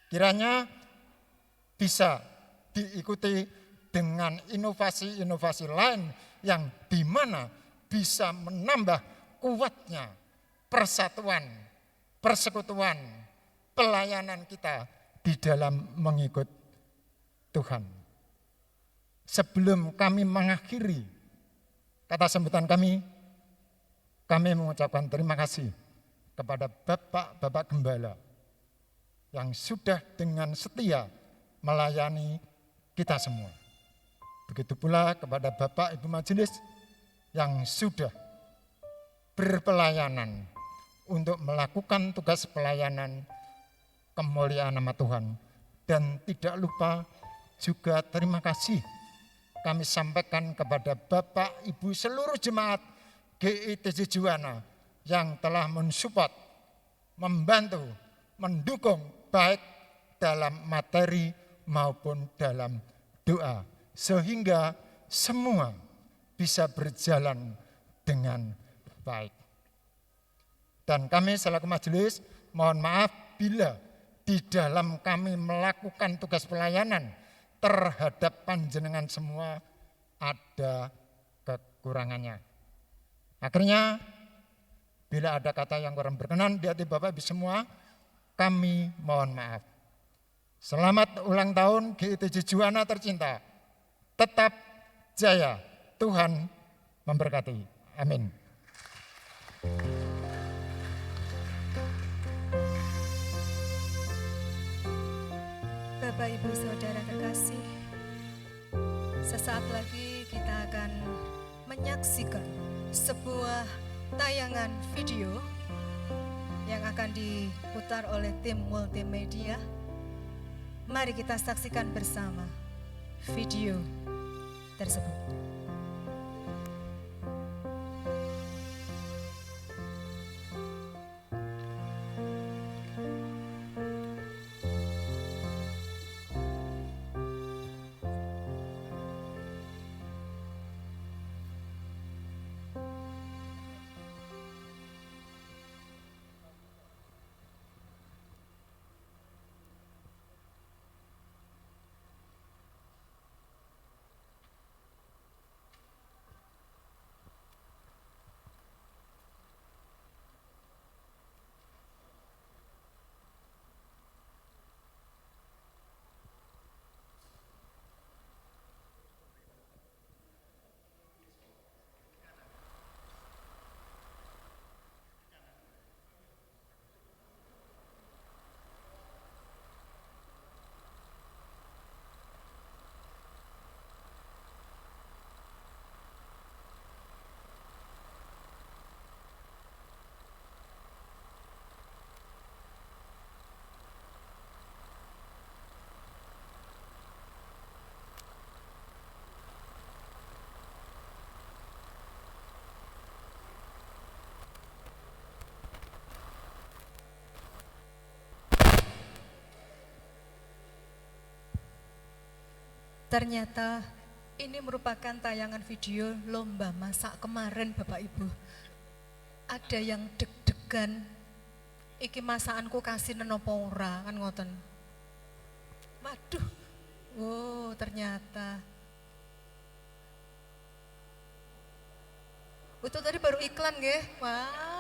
Kiranya bisa diikuti dengan inovasi-inovasi lain yang di mana bisa menambah kuatnya persatuan, persekutuan, pelayanan kita di dalam mengikut Tuhan. Sebelum kami mengakhiri kata sambutan kami mengucapkan terima kasih kepada Bapak-Bapak Gembala yang sudah dengan setia melayani kita semua. Begitu pula kepada Bapak Ibu Majelis yang sudah berpelayanan untuk melakukan tugas pelayanan kemuliaan nama Tuhan. Dan tidak lupa juga terima kasih kami sampaikan kepada Bapak Ibu seluruh jemaat GITJ Juwana yang telah mensupport, membantu, mendukung baik dalam materi maupun dalam doa. Sehingga semua bisa berjalan dengan baik. Dan kami selaku majelis mohon maaf bila di dalam kami melakukan tugas pelayanan terhadap panjenengan semua ada kekurangannya. Akhirnya bila ada kata yang kurang berkenan di hati Bapak Ibu semua, kami mohon maaf. Selamat ulang tahun GITJ Juwana tercinta. Tetap jaya, Tuhan memberkati. Amin. Bapak Ibu Saudara terkasih, sesaat lagi kita akan menyaksikan sebuah tayangan video yang akan diputar oleh tim multimedia. Mari kita saksikan bersama video tersebut. Ternyata ini merupakan tayangan video lomba masak kemarin Bapak Ibu. Ada yang deg-degan, iki masakanku kasih nenopo ora kan ngoten. Waduh, wow ternyata. Itu tadi baru iklan nggih, wah.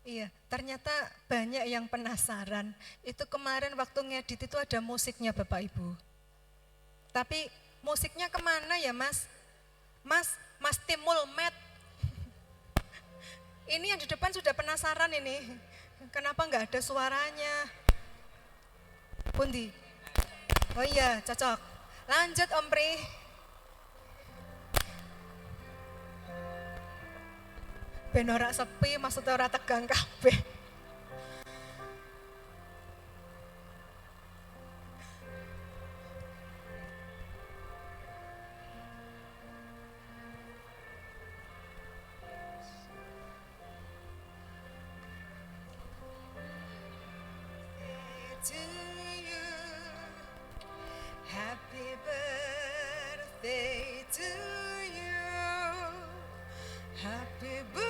Iya, ternyata banyak yang penasaran. Itu kemarin waktu ngedit itu ada musiknya Bapak Ibu. Tapi musiknya kemana ya Mas? Mas Timul Met. Ini yang di depan sudah penasaran ini. Kenapa nggak ada suaranya? Pundi? Oh iya, cocok. Lanjut Om Pri. Ben ora sepi, maksudnya ora tegang kabeh. To you, happy birthday to you, happy birthday,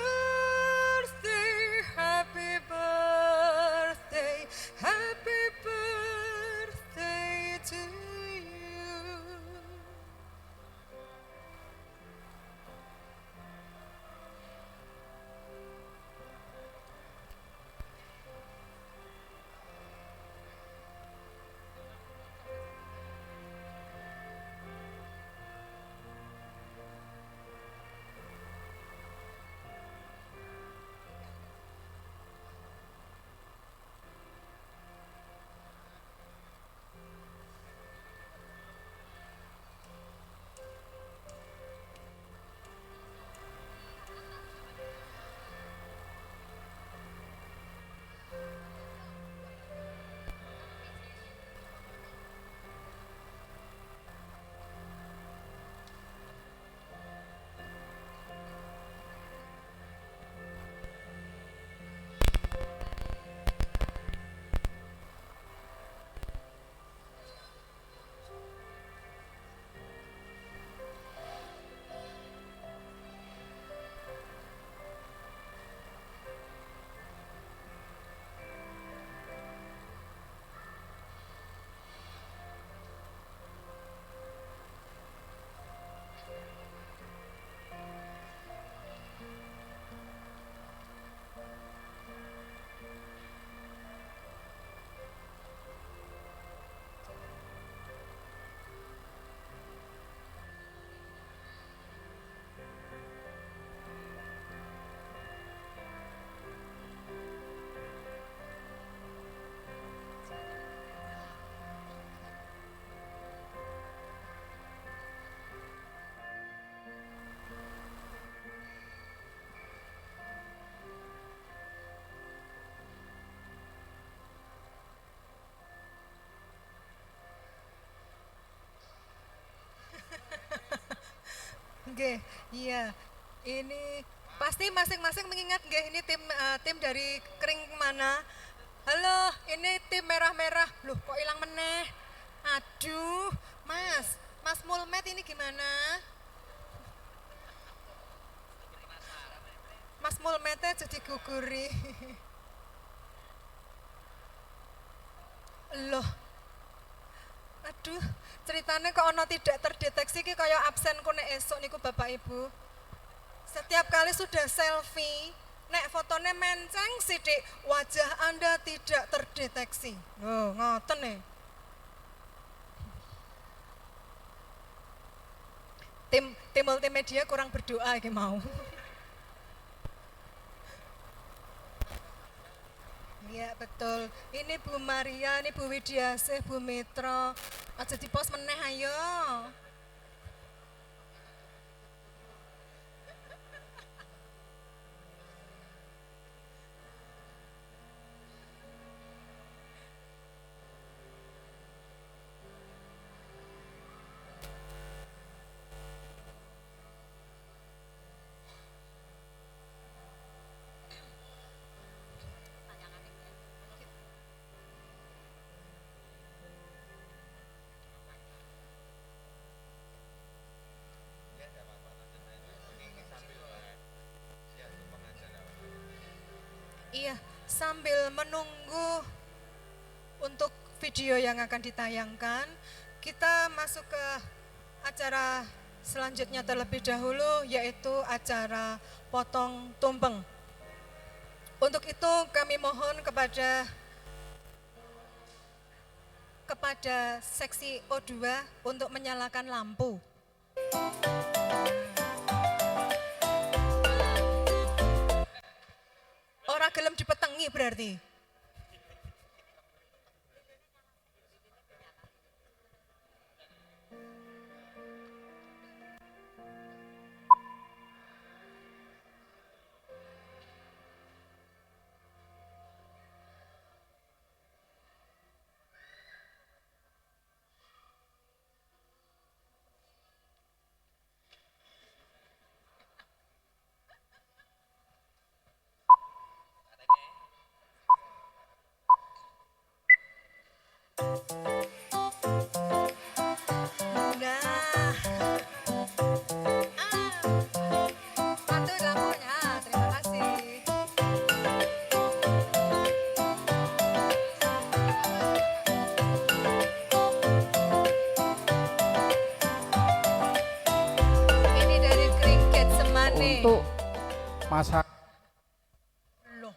happy birthday, happy birthday to you. Nggih, iya. Ini pasti masing-masing mengingat nggih ini tim dari Kering mana. Halo, ini tim merah-merah. Loh, kok hilang meneh? Aduh, Mas Mulmet ini gimana? Mas Mulmetnya jadi guguri. Loh, aduh, ceritanya kok ono tidak terdeteksi ki kaya absen ku nek esuk niku Bapak Ibu. Setiap kali sudah selfie, nek fotonya menceng sidik, wajah Anda tidak terdeteksi. Loh, ngoten nih. Tim multimedia kurang berdoa iki mau. Iya betul. Ini Bu Maria, ini Bu Widiasih, Bu Mitra. Aja di pos meneh ayo. Iya, sambil menunggu untuk video yang akan ditayangkan, kita masuk ke acara selanjutnya terlebih dahulu, yaitu acara potong tumpeng. Untuk itu kami mohon kepada seksi O2 untuk menyalakan lampu. Ora gelem dipetengi berarti. Nah, mati lampunya, terima kasih. Ini dari Kringket Semane. Untuk masak Loh,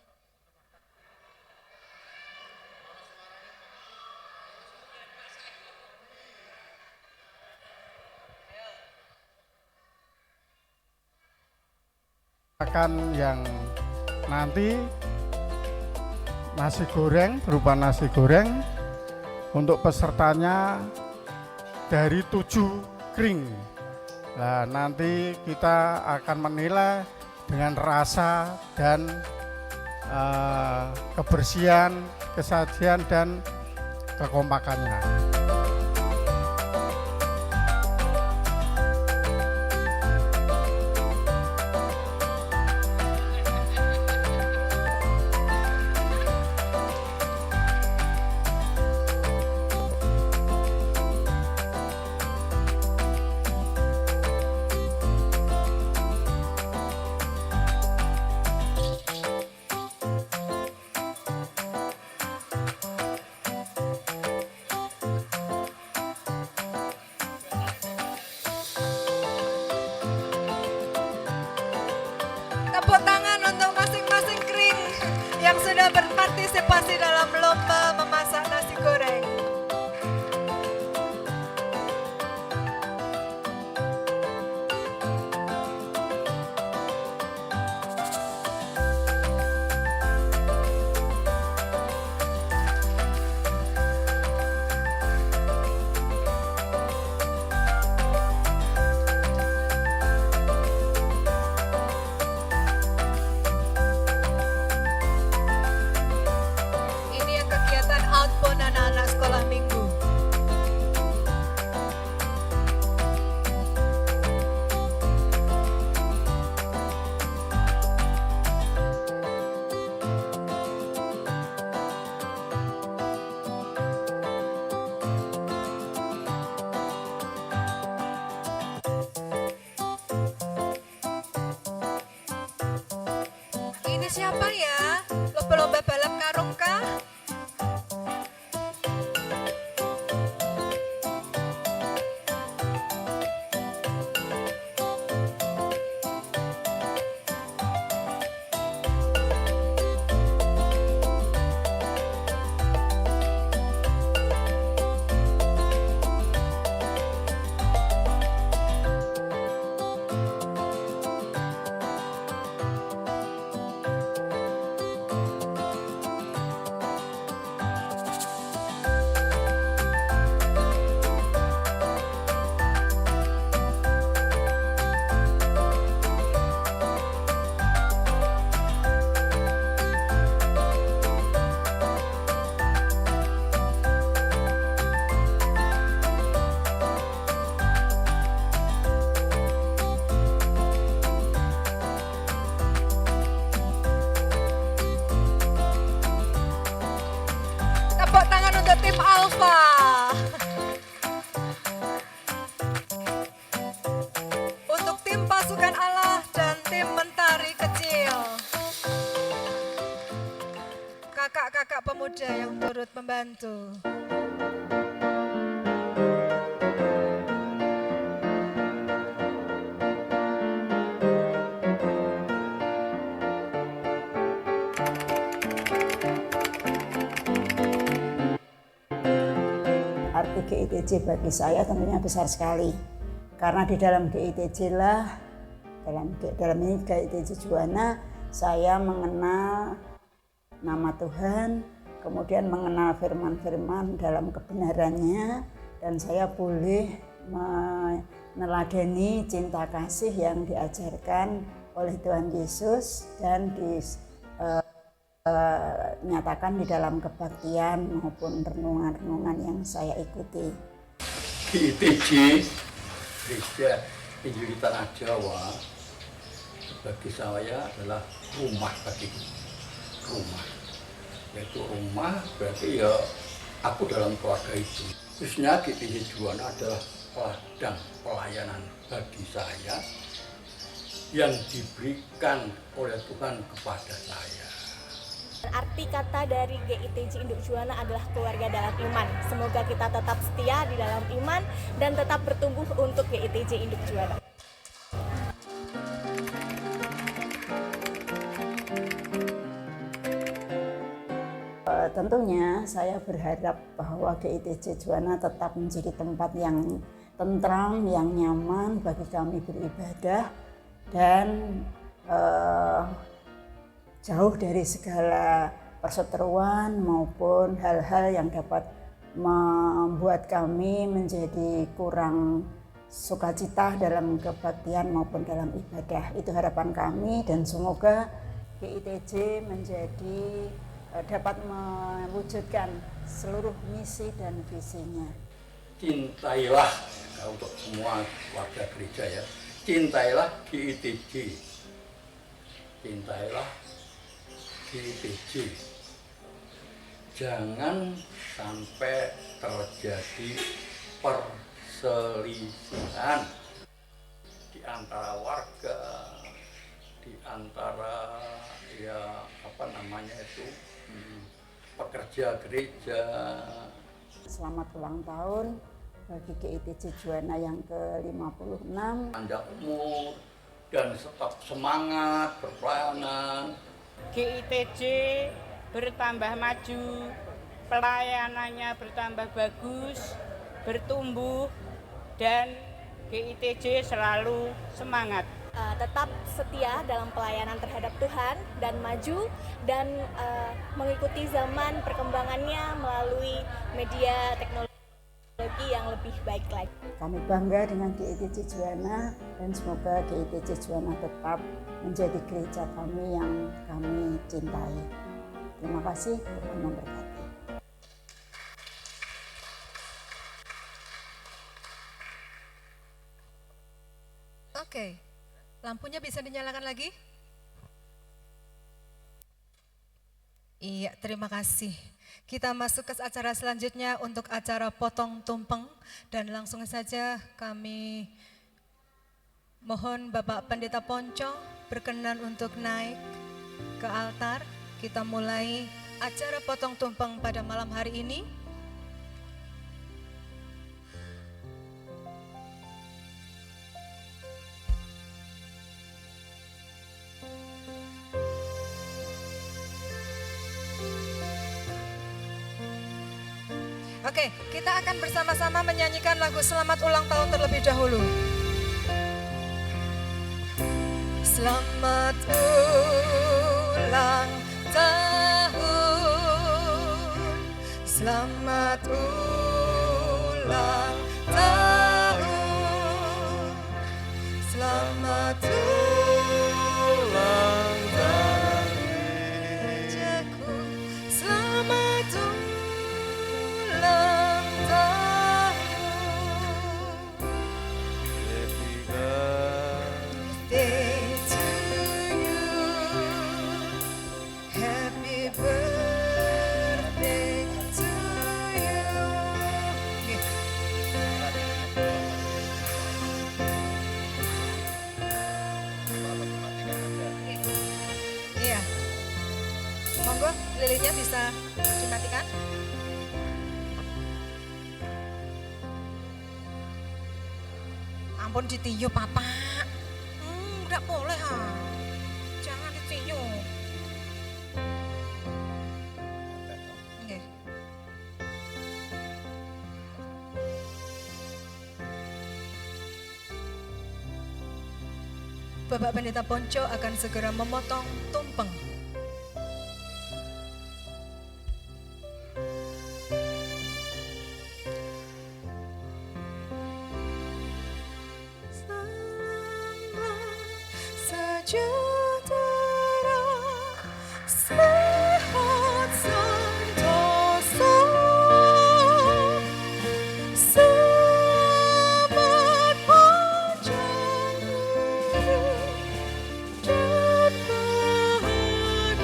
masakan yang nanti nasi goreng berupa nasi goreng untuk pesertanya dari 7 kring. Nah, nanti kita akan menilai dengan rasa dan kebersihan, kesajian dan kekompakannya. Tepuk tangan untuk masing-masing kring yang sudah berpartisipasi dalam lomba memasak nasi goreng. Ini siapa ya? Lomba-lomba balap karung kah? Tepuk tangan untuk tim Alfa. Untuk tim pasukan Allah dan tim mentari kecil. Kakak-kakak pemuda yang turut membantu. Arti GITJ bagi saya tentunya besar sekali, karena di dalam GITJ lah, dalam ini GITJ Juwana, saya mengenal nama Tuhan, kemudian mengenal firman-firman dalam kebenarannya, dan saya boleh meneladani cinta kasih yang diajarkan oleh Tuhan Yesus dan nyatakan di dalam kebaktian maupun renungan-renungan yang saya ikuti. GITJ Gereja Injili Tanah Jawa bagi saya adalah rumah bagiku. Rumah, yaitu rumah berarti ya aku dalam keluarga itu. Khususnya GITJ Juwana adalah ladang pelayanan bagi saya yang diberikan oleh Tuhan kepada saya. Arti kata dari GITJ Induk Juwana adalah keluarga dalam iman. Semoga kita tetap setia di dalam iman dan tetap bertumbuh untuk GITJ Induk Juwana. Tentunya saya berharap bahwa GITJ Juwana tetap menjadi tempat yang tentram, yang nyaman bagi kami beribadah dan jauh dari segala perseteruan maupun hal-hal yang dapat membuat kami menjadi kurang sukacita dalam kebaktian maupun dalam ibadah. Itu harapan kami dan semoga GITJ menjadi dapat mewujudkan seluruh misi dan visinya. Cintailah untuk semua warga gereja ya. Cintailah GITJ. Cintailah GITJ. Jangan sampai terjadi perselisihan di antara warga, di antara pekerja gereja. Selamat ulang tahun bagi GITJ Juwana yang ke-56. Panjang umur dan tetap semangat berpelayanan. GITJ bertambah maju, pelayanannya bertambah bagus, bertumbuh, dan GITJ selalu semangat. Tetap setia dalam pelayanan terhadap Tuhan dan maju dan mengikuti zaman perkembangannya melalui media teknologi yang lebih baik lagi. Kami bangga dengan GITJ Juwana dan semoga GITJ Juwana tetap menjadi gereja kami yang kami cintai. Terima kasih, Tuhan memberkati. Oke, lampunya bisa dinyalakan lagi? Iya, terima kasih. Kita masuk ke acara selanjutnya untuk acara potong tumpeng dan langsung saja kami mohon Bapak Pendeta Ponco berkenan untuk naik ke altar. Kita mulai acara potong tumpeng pada malam hari ini. Oke, kita akan bersama-sama menyanyikan lagu Selamat Ulang Tahun terlebih dahulu. Selamat ulang tahun, selamat ulang tahun, selamat ulang tahun gerejaku, selamat ulang tahun. Happy birthday to you. Iya. Monggo lilinnya bisa dimatikan. Ampun ditiup papa. Enggak boleh ha. Jangan ditiup. Oke. Bapak Pendeta Ponco akan segera memotong tumpeng. Sejahtera, sehat sentosa, selamat panjang hidup dan bahagia.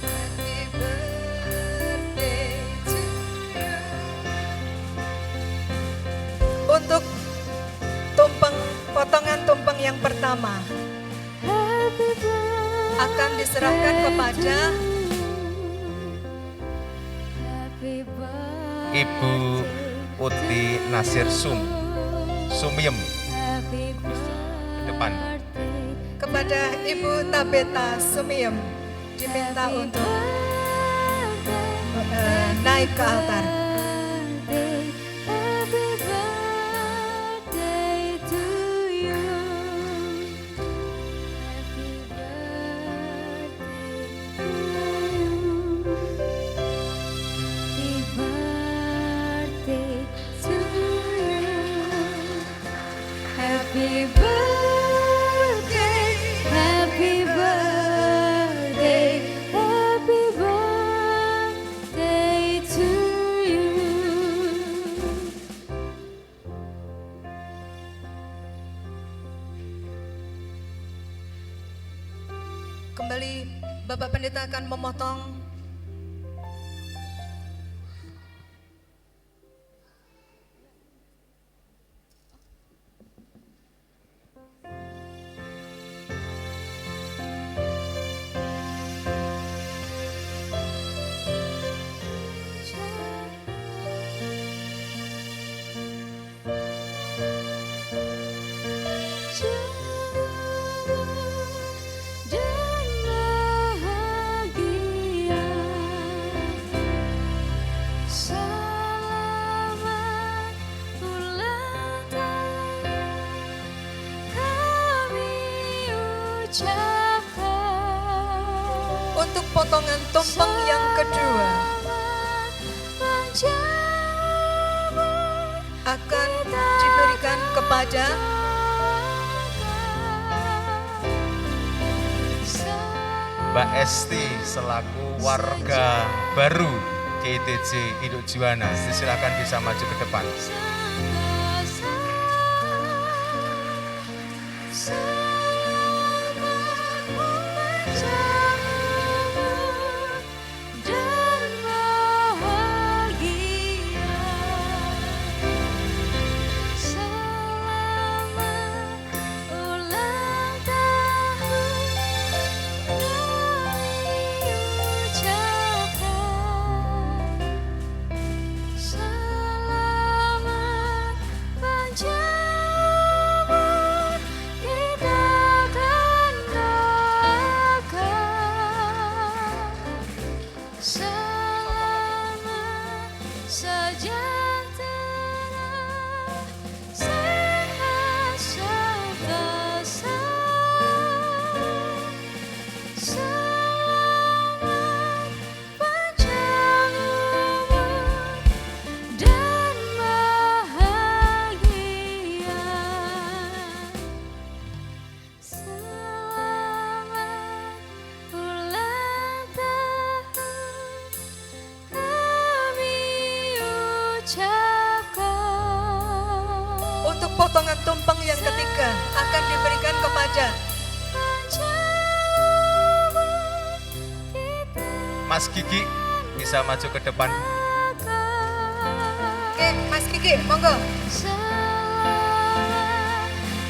Happy birthday to you. Untuk tumpeng, potongan tumpeng yang pertama akan diserahkan kepada Ibu Uti Nasir Sumiem ke depan. kepada Ibu Tabeta Sumiem, diminta untuk naik ke altar. Happy birthday, happy birthday, happy birthday to you. Kembali Bapak Pendeta akan memotong dan bahagia. Selamat ulang tahun kami ucapkan. Untuk potongan tumpeng yang kedua akan diberikan kepada Mbak Esti selaku warga baru GITJ Induk Juwana. Silakan bisa maju ke depan. dan bahagia. selamat sejahtera, sehat sentosa, selamat panjang umur dan bahagia. Selamat ulang tahun kami ucapkan. Untuk potongan tumpeng yang ketiga akan diberikan kepada Mas Kiki bisa maju ke depan. Oke, Mas Kiki, monggo. Selamat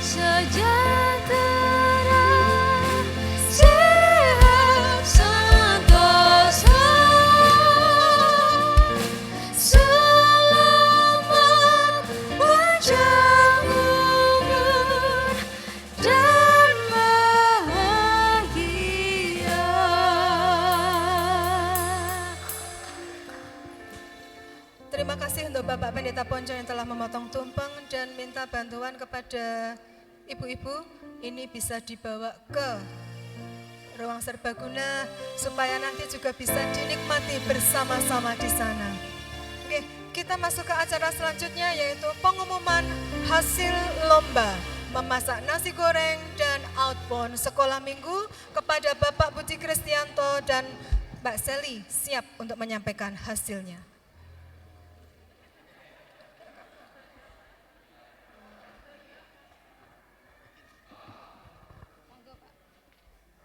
sejahtera, sehat sentosa, selamat panjang umur dan bahagia. Terima kasih untuk Bapak Pendeta Ponco yang telah memotong tumpeng dan minta bantuan kepada ibu-ibu ini bisa dibawa ke ruang serbaguna supaya nanti juga bisa dinikmati bersama-sama di sana. Oke, kita masuk ke acara selanjutnya yaitu pengumuman hasil lomba memasak nasi goreng dan outbound sekolah minggu kepada Bapak Budi Kristianto dan Mbak Seli siap untuk menyampaikan hasilnya.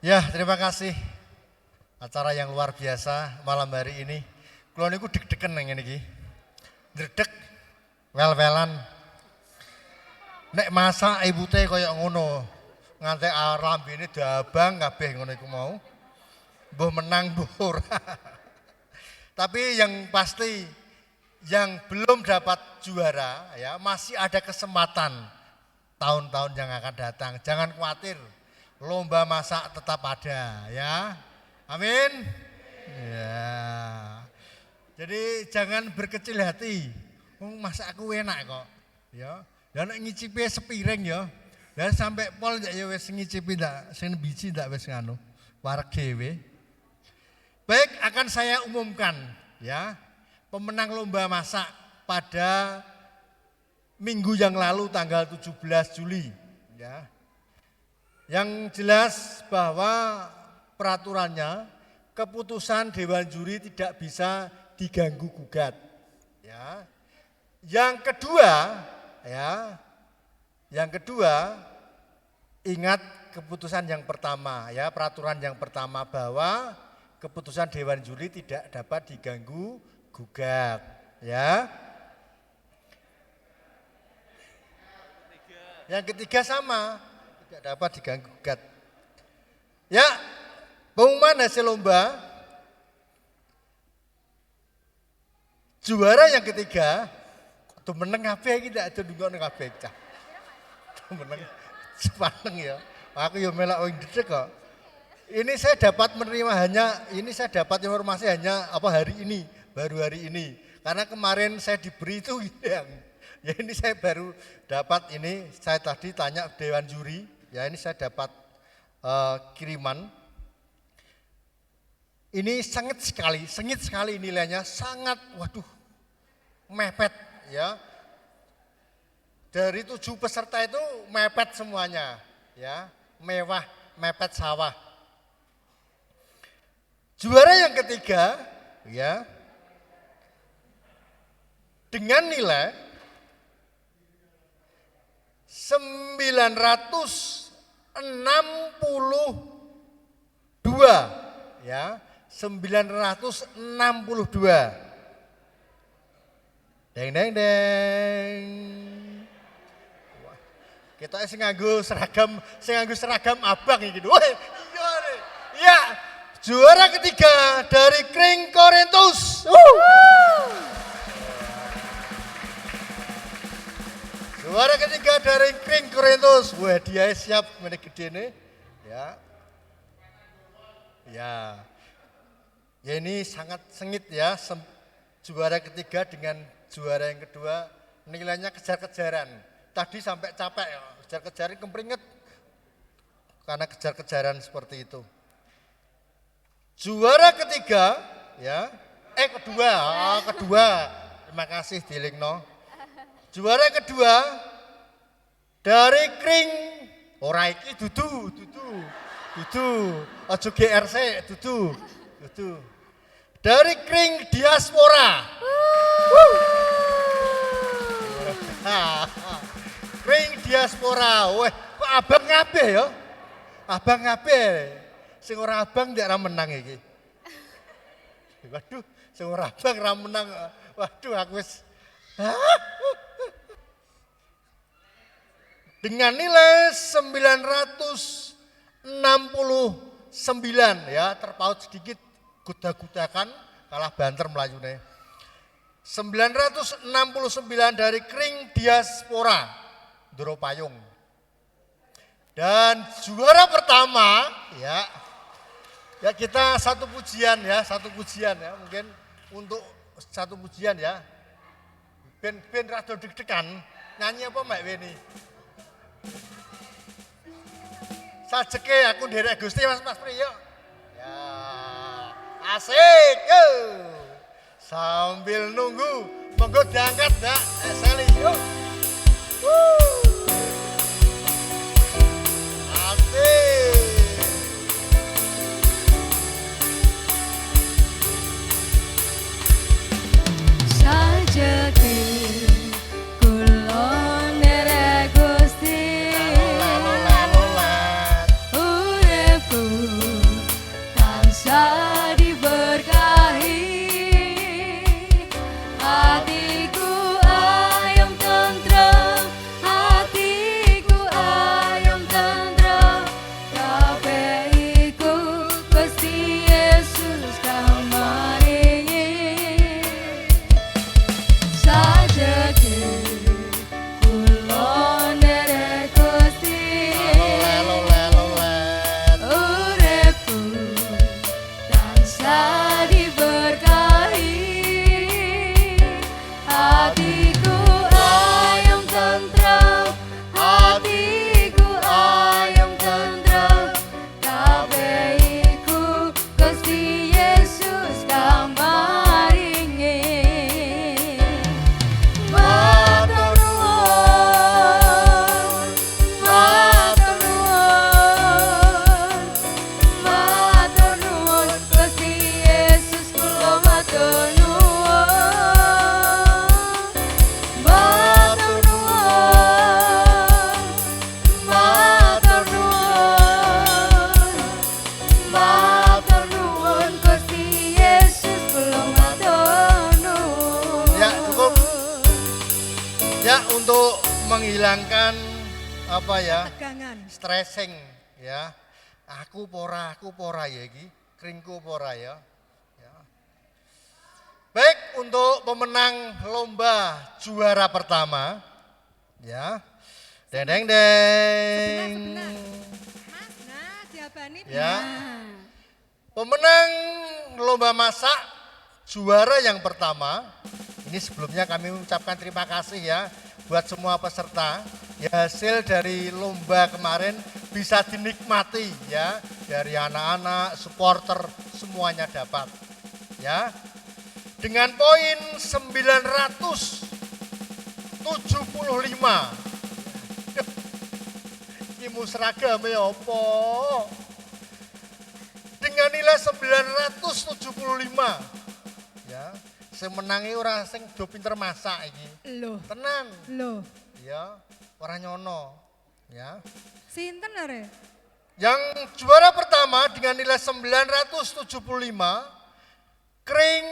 Ya, terima kasih. Acara yang luar biasa malam hari ini. Kulo niku deg-degen nang ngene iki. Dredeg wel-welan. Nek masak ibu teh kaya ngono. Nganti lambene dabang kabeh ngono iku mau. Mbuh menang mbuh ora. Tapi yang pasti yang belum dapat juara ya masih ada kesempatan tahun-tahun yang akan datang. Jangan khawatir. Lomba masak tetap ada ya. Amin. Ya. Jadi jangan berkecil hati. Masakku enak kok. Ya. Ya nek ngicipi sepiring ya. Ya sampai pol ya wis ngicipi ndak sing biji ndak wis nganu. Wareg dhewe. Baik, akan saya umumkan ya. Pemenang lomba masak pada minggu yang lalu tanggal 17 Juli ya. Yang jelas bahwa peraturannya keputusan Dewan Juri tidak bisa diganggu gugat. Ya. Yang kedua ingat keputusan yang pertama ya, peraturan yang pertama bahwa keputusan Dewan Juri tidak dapat diganggu gugat ya. Yang ketiga sama, tidak dapat diganggu gugat. Ya, pengumuman hasil lomba. Juara yang ketiga, tuh meneng kabeh iki ndak ndungokno kabeh cah. Tuh meneng sepaneng ya. Aku yo melak wong dedek kok. Ini saya dapat dapat informasi hanya hari ini, baru hari ini. Karena kemarin saya diberi itu yang ya ini saya baru dapat ini, saya tadi tanya Dewan Juri, ya ini saya dapat kiriman. Ini sengit sekali nilainya, sangat waduh mepet ya. Dari 7 peserta itu mepet semuanya ya, mewah, mepet sawah. Juara yang ketiga ya dengan nilai 962 ya, 962. Deng deng deng. Kita sing nganggo seragam abang iki. Woi, iya. Juara ketiga dari Kring Korintus. Juara ketiga dari Kring Korintus. Wah, dia siap menek gede nih. Ya. Ya. Ya ini sangat sengit ya, juara ketiga dengan juara yang kedua nilainya kejar-kejaran. Tadi sampai capek ya, kejar-kejaran kempringet karena kejar-kejaran seperti itu. Juara ketiga ya, kedua. Terima kasih Dilingno. Juara kedua dari Kring ora iki dudu. Aja GRC dudu. Dari Kring Diaspora. Kring Diaspora. Weh, kok abang kabeh ya? Abang kabeh. Sing ora abang ndak ra menang iki. Waduh, sing ora abang ra menang. Waduh, aku wis dengan nilai 969 ya, terpaut sedikit gudak-gudakan kalah banter melayune. 969 dari Kring Diaspora Ndoro-Payung. Dan juara pertama ya kita satu pujian ya, mungkin untuk satu pujian ya. Ben rada deg-degan, nyanyi apa Mbak Weni? Sajeke aku nderek Gusti Mas Priyo. Ya. Asik. Yo. Sambil nunggu monggo diangkat Mbak Seli. Yo. Asik. Sajake kula nderek Gusti, uripku tansah diberkahi, hatiku ayem tentrem, hatiku ayem tentrem, kabeh iku Gusti Yesus kang maringi. Sajake kula nderek Gusti, uripku tansah diberkahi, hatiku ayem tentrem, hatiku ayem tentrem, kabeh iku Gusti Yesus kang maringi. Matur nuwun, matur nuwun, Gusti Yesus kula matur nuwun. Matur nuwun, matur nuwun, Gusti Yesus kula matur nuwun. Ya, cukup. Ya, untuk menghilangkan apa ya? Tegangan. Stressing ya. Aku pora ya iki, kringku pora ya. Ya. Baik, untuk pemenang lomba juara pertama ya. Deng. Sebelah. Mas, nah diabani Ya. Pemenang lomba masak juara yang pertama. Ini sebelumnya kami mengucapkan terima kasih ya buat semua peserta. Ya, hasil dari lomba kemarin bisa dinikmati ya, dari anak-anak, supporter semuanya dapat. Ya. Dengan poin 975. Iki musragam ya apa? Dengan nilai 975. Ya. Sing menangi ora sing do pinter masak iki. Loh. Tenan. Loh. Ya, ora nyono. Ya. Sinten are? Yang juara pertama dengan nilai 975 Kring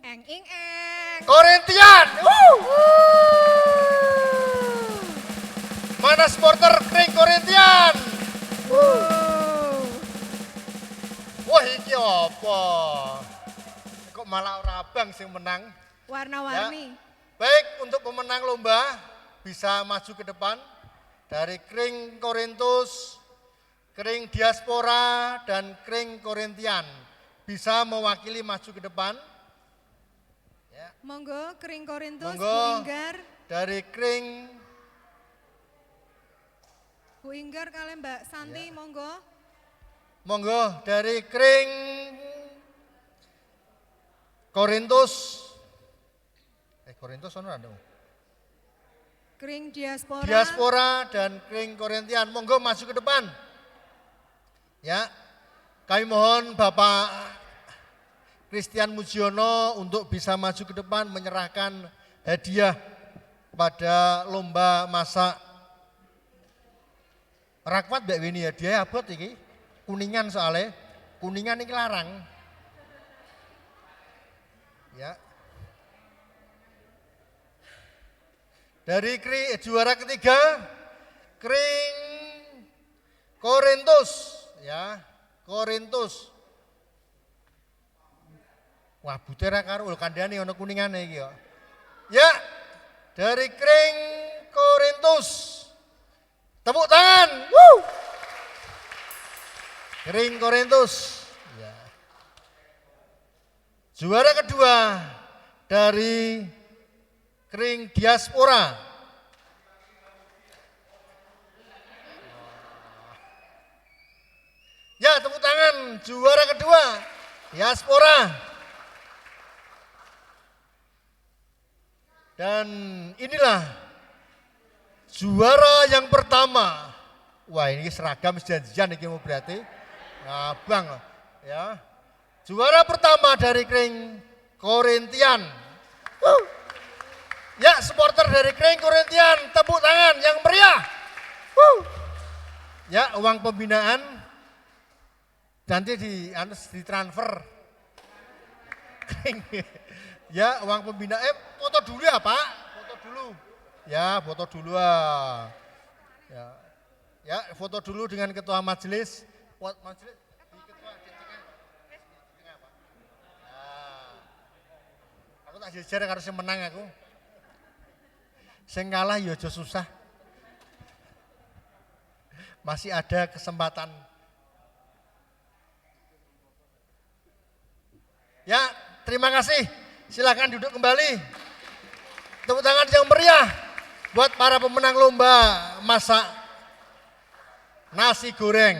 Eng ing eng. Korintian. Mana supporter Kring Korintian? Wah, iki apa? Kok malah ora abang sing menang? Warna-warni. Baik, untuk pemenang lomba bisa maju ke depan dari Kring Korintus, Kring Diaspora, dan Kring Korintian. bisa mewakili maju ke depan. Ya. Monggo Kring Korintus, Monggo. Bu Inggar. Dari Kring. Bu Inggar kalian Mbak Santi, Ya. monggo. Monggo dari Kring Korintus. Korintus ono ada. Kring Diaspora. Diaspora dan Kring Korintian, monggo maju ke depan. Ya, kami mohon Bapak Christian Mujiono untuk bisa maju ke depan menyerahkan hadiah pada lomba masak rakwat Mbak Winnie ya, dia abot iki. Kuningan soalnya, Kuningan ini larang. Ya. Dari juara ketiga, Kring Korintus, ya, Korintus. Wah, butera karo kandhane ana kuningane iki ya. Ya, dari Kring Korintus. Tepuk tangan. Woo! Kring Korintus. Ya. Juara kedua dari Kring Diaspora. Ya, tepuk tangan. Juara kedua Diaspora. Dan inilah juara yang pertama. Wah, ini seragam janjian iki mau berarti. Nah, Bang, ya. Juara pertama dari Kring Korintian. Ya, supporter dari Kring Korintian, tepuk tangan yang meriah. Ya, uang pembinaan nanti ditransfer. Ya, uang pembinaan. Foto dulu ya Pak, foto dulu. Ya, foto dulu ah. Ya, foto dulu dengan ketua majelis. Majelis di ketua di tengah Pak. Nah, aku tak jejer harus menang aku. Sing kalah ya aja susah. Masih ada kesempatan. Ya, terima kasih. Silakan duduk kembali. Tepuk tangan yang meriah buat para pemenang lomba masak nasi goreng.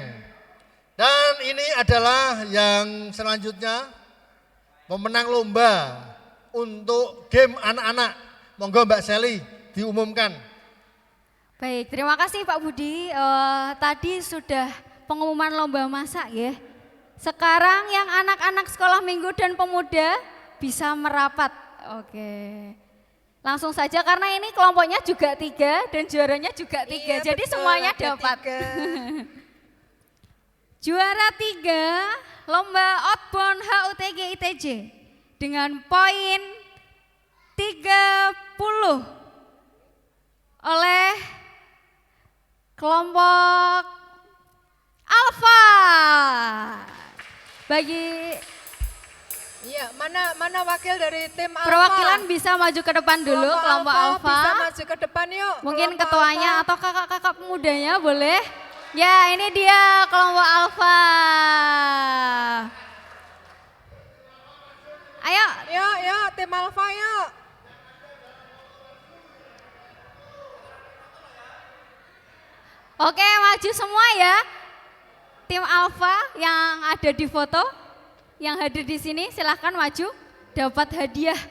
Dan ini adalah yang selanjutnya pemenang lomba untuk game anak-anak. Monggo Mbak Sally diumumkan. Baik, terima kasih Pak Budi. Tadi sudah pengumuman lomba masak ya. Sekarang yang anak-anak sekolah minggu dan pemuda bisa merapat. Oke. Langsung saja karena ini kelompoknya juga 3 dan juaranya juga 3. Iya, jadi betul, semuanya ada dapat. 3. Juara 3 lomba outbound HUTG ITJ dengan poin 30 oleh kelompok Alfa. Bagi Iya, mana wakil dari tim Alfa? perwakilan bisa maju ke depan dulu, kelompok Alfa. Bisa maju ke depan yuk. Mungkin kelompok ketuanya Alfa. atau kakak-kakak mudanya boleh. Ya, ini dia kelompok Alfa. Ayo. Yuk, tim Alfa yuk. Oke, maju semua ya. Tim Alfa yang ada di foto, yang hadir di sini silahkan maju, dapat hadiah.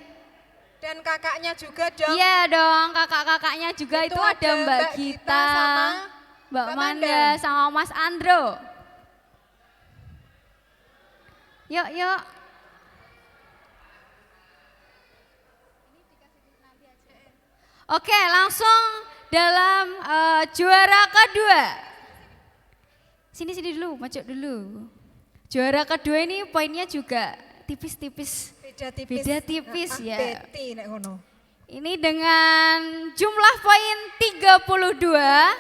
Dan kakaknya juga dong. Iya dong, kakak-kakaknya juga itu ada Mbak Gita, sama Mbak Manda, sama Mas Andro. Yuk. Oke, langsung dalam juara kedua. Sini dulu, maju dulu. Juara kedua ini poinnya juga tipis-tipis. Beda tipis ya. Beti nek ngono. Ini dengan jumlah poin 32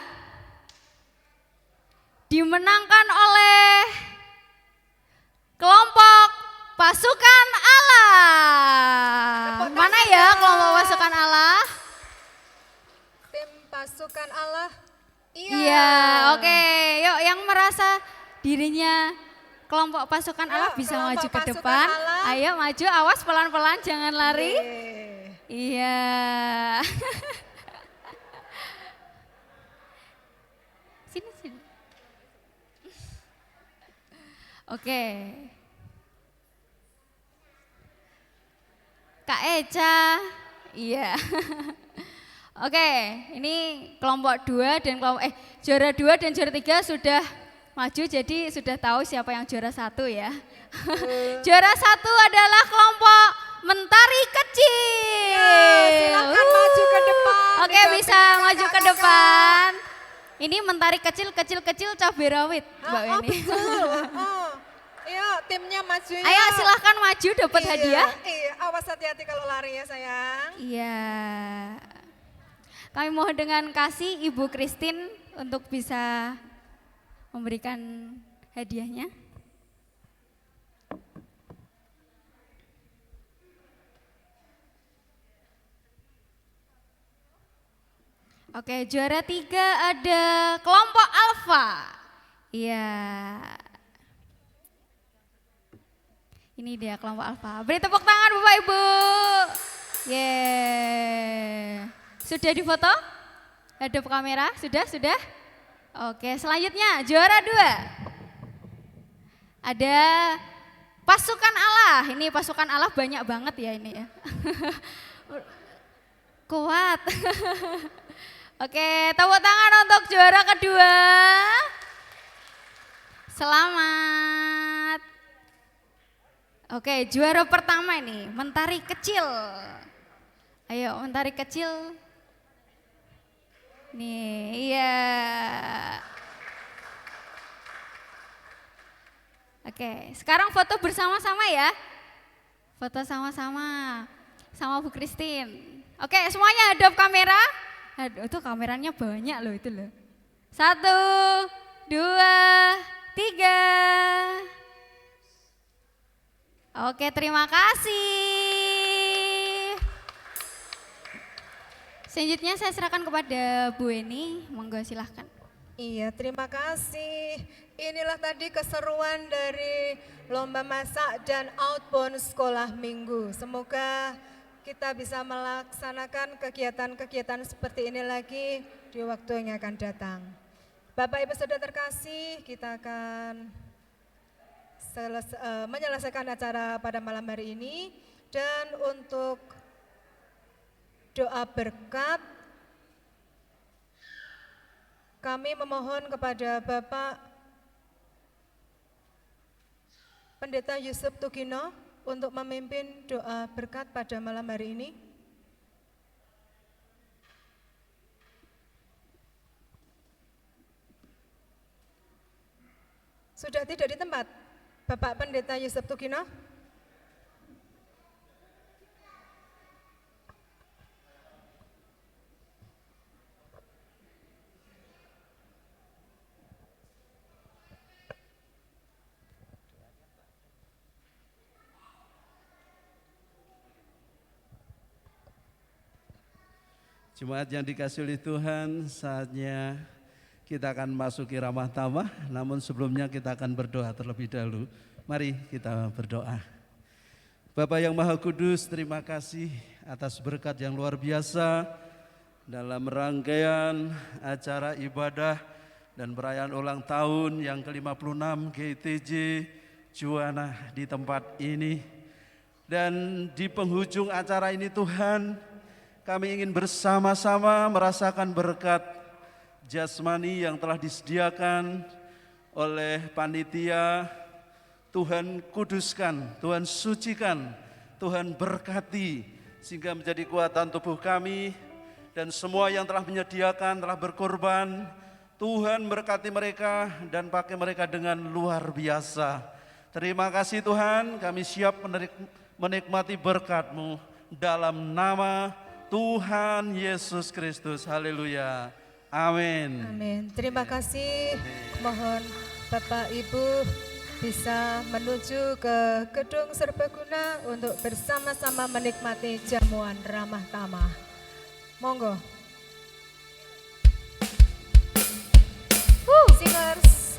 dimenangkan oleh kelompok Pasukan Allah. Mana ya kelompok Pasukan Allah? Tim Pasukan Allah. Iya, oke. Yuk yang merasa dirinya kelompok pasukan Allah bisa kelompok maju ke pasukan depan. Allah. Ayo maju, awas pelan-pelan jangan lari. Iya. Sini, sini. Oke. Kak Eca. Iya. Oke, ini kelompok 2 dan juara 2 dan juara 3 sudah maju, jadi sudah tahu siapa yang juara 1 ya. Juara 1 adalah kelompok Mentari Kecil. Silakan maju ke depan. Oke, bisa maju ke depan. Ini Mentari kecil-kecil cabai rawit, Mbak Weni. Betul. Ayo timnya maju ya. Ayo silahkan maju dapat hadiah. Iya, awas hati-hati kalau lari ya sayang. Iya. Kami mohon dengan kasih Ibu Christine untuk bisa memberikan hadiahnya. Oke, juara 3 ada kelompok Alfa. Iya. Ini dia kelompok Alfa. Beri tepuk tangan Bapak Ibu. Yeay. Sudah difoto? Hadap kamera? Sudah? Oke, selanjutnya juara 2. Ada pasukan Allah. Ini pasukan Allah banyak banget ya ini ya. Kuat. Oke, tepuk tangan untuk juara kedua. Selamat. Oke, juara pertama ini Mentari Kecil. Ayo Mentari Kecil. Nih, iya. Oke, sekarang foto bersama-sama ya. Foto sama-sama sama Bu Christine. Oke, semuanya hadap kamera. Aduh, itu kameranya banyak loh itu loh. 1, 2, 3. Oke, terima kasih. Selanjutnya saya serahkan kepada Bu Eni, monggo silahkan. Iya, terima kasih. Inilah tadi keseruan dari lomba masak dan outbound sekolah minggu. Semoga kita bisa melaksanakan kegiatan-kegiatan seperti ini lagi di waktu yang akan datang. Bapak Ibu Saudara terkasih, kita akan menyelesaikan acara pada malam hari ini. Dan untuk doa berkat, kami memohon kepada Bapak Pendeta Yusuf Tugino untuk memimpin doa berkat pada malam hari ini. Sudah tidak di tempat, Bapak Pendeta Yusuf Tugino? Jemaat yang dikasihi oleh Tuhan, saatnya kita akan masuki ramah tamah, namun sebelumnya kita akan berdoa terlebih dahulu. Mari kita berdoa. Bapa yang Maha Kudus, terima kasih atas berkat yang luar biasa dalam rangkaian acara ibadah dan perayaan ulang tahun yang ke-56 GITJ Juwana di tempat ini. Dan di penghujung acara ini Tuhan, kami ingin bersama-sama merasakan berkat jasmani yang telah disediakan oleh panitia. Tuhan kuduskan, Tuhan sucikan, Tuhan berkati sehingga menjadi kekuatan tubuh kami dan semua yang telah menyediakan, telah berkorban. Tuhan berkati mereka dan pakai mereka dengan luar biasa. Terima kasih Tuhan, kami siap menikmati berkat-Mu dalam nama Tuhan Yesus Kristus. Haleluya. Amin. Amin. Terima kasih. Mohon Bapak Ibu bisa menuju ke gedung serbaguna untuk bersama-sama menikmati jamuan ramah tamah. Monggo. Singers.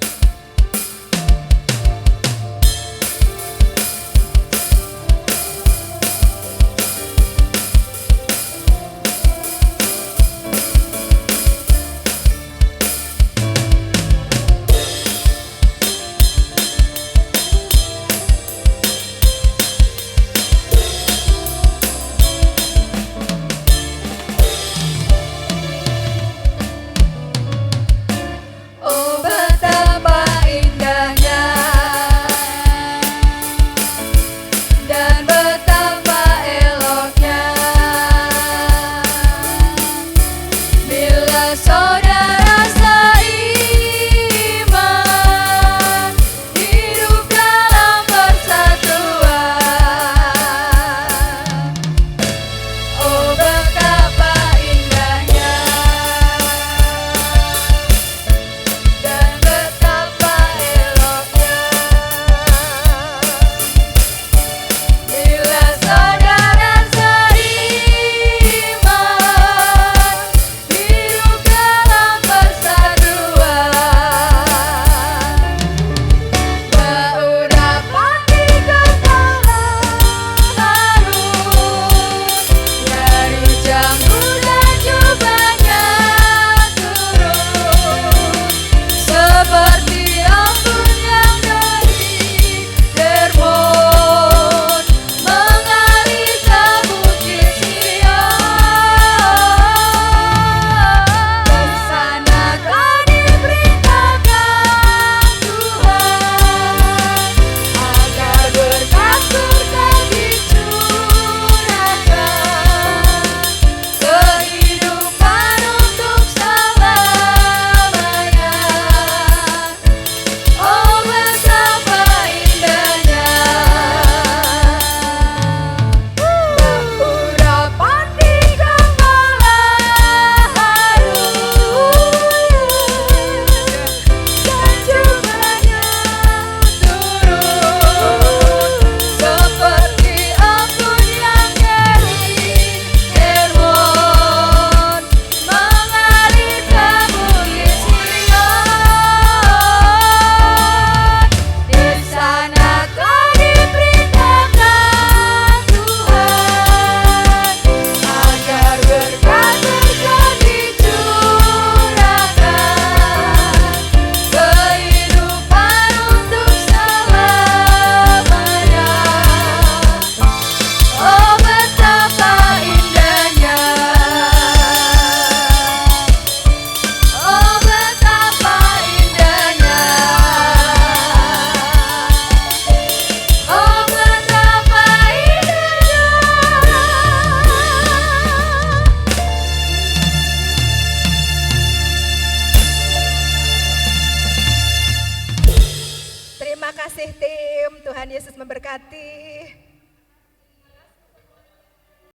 Kim. Tuhan Yesus memberkati.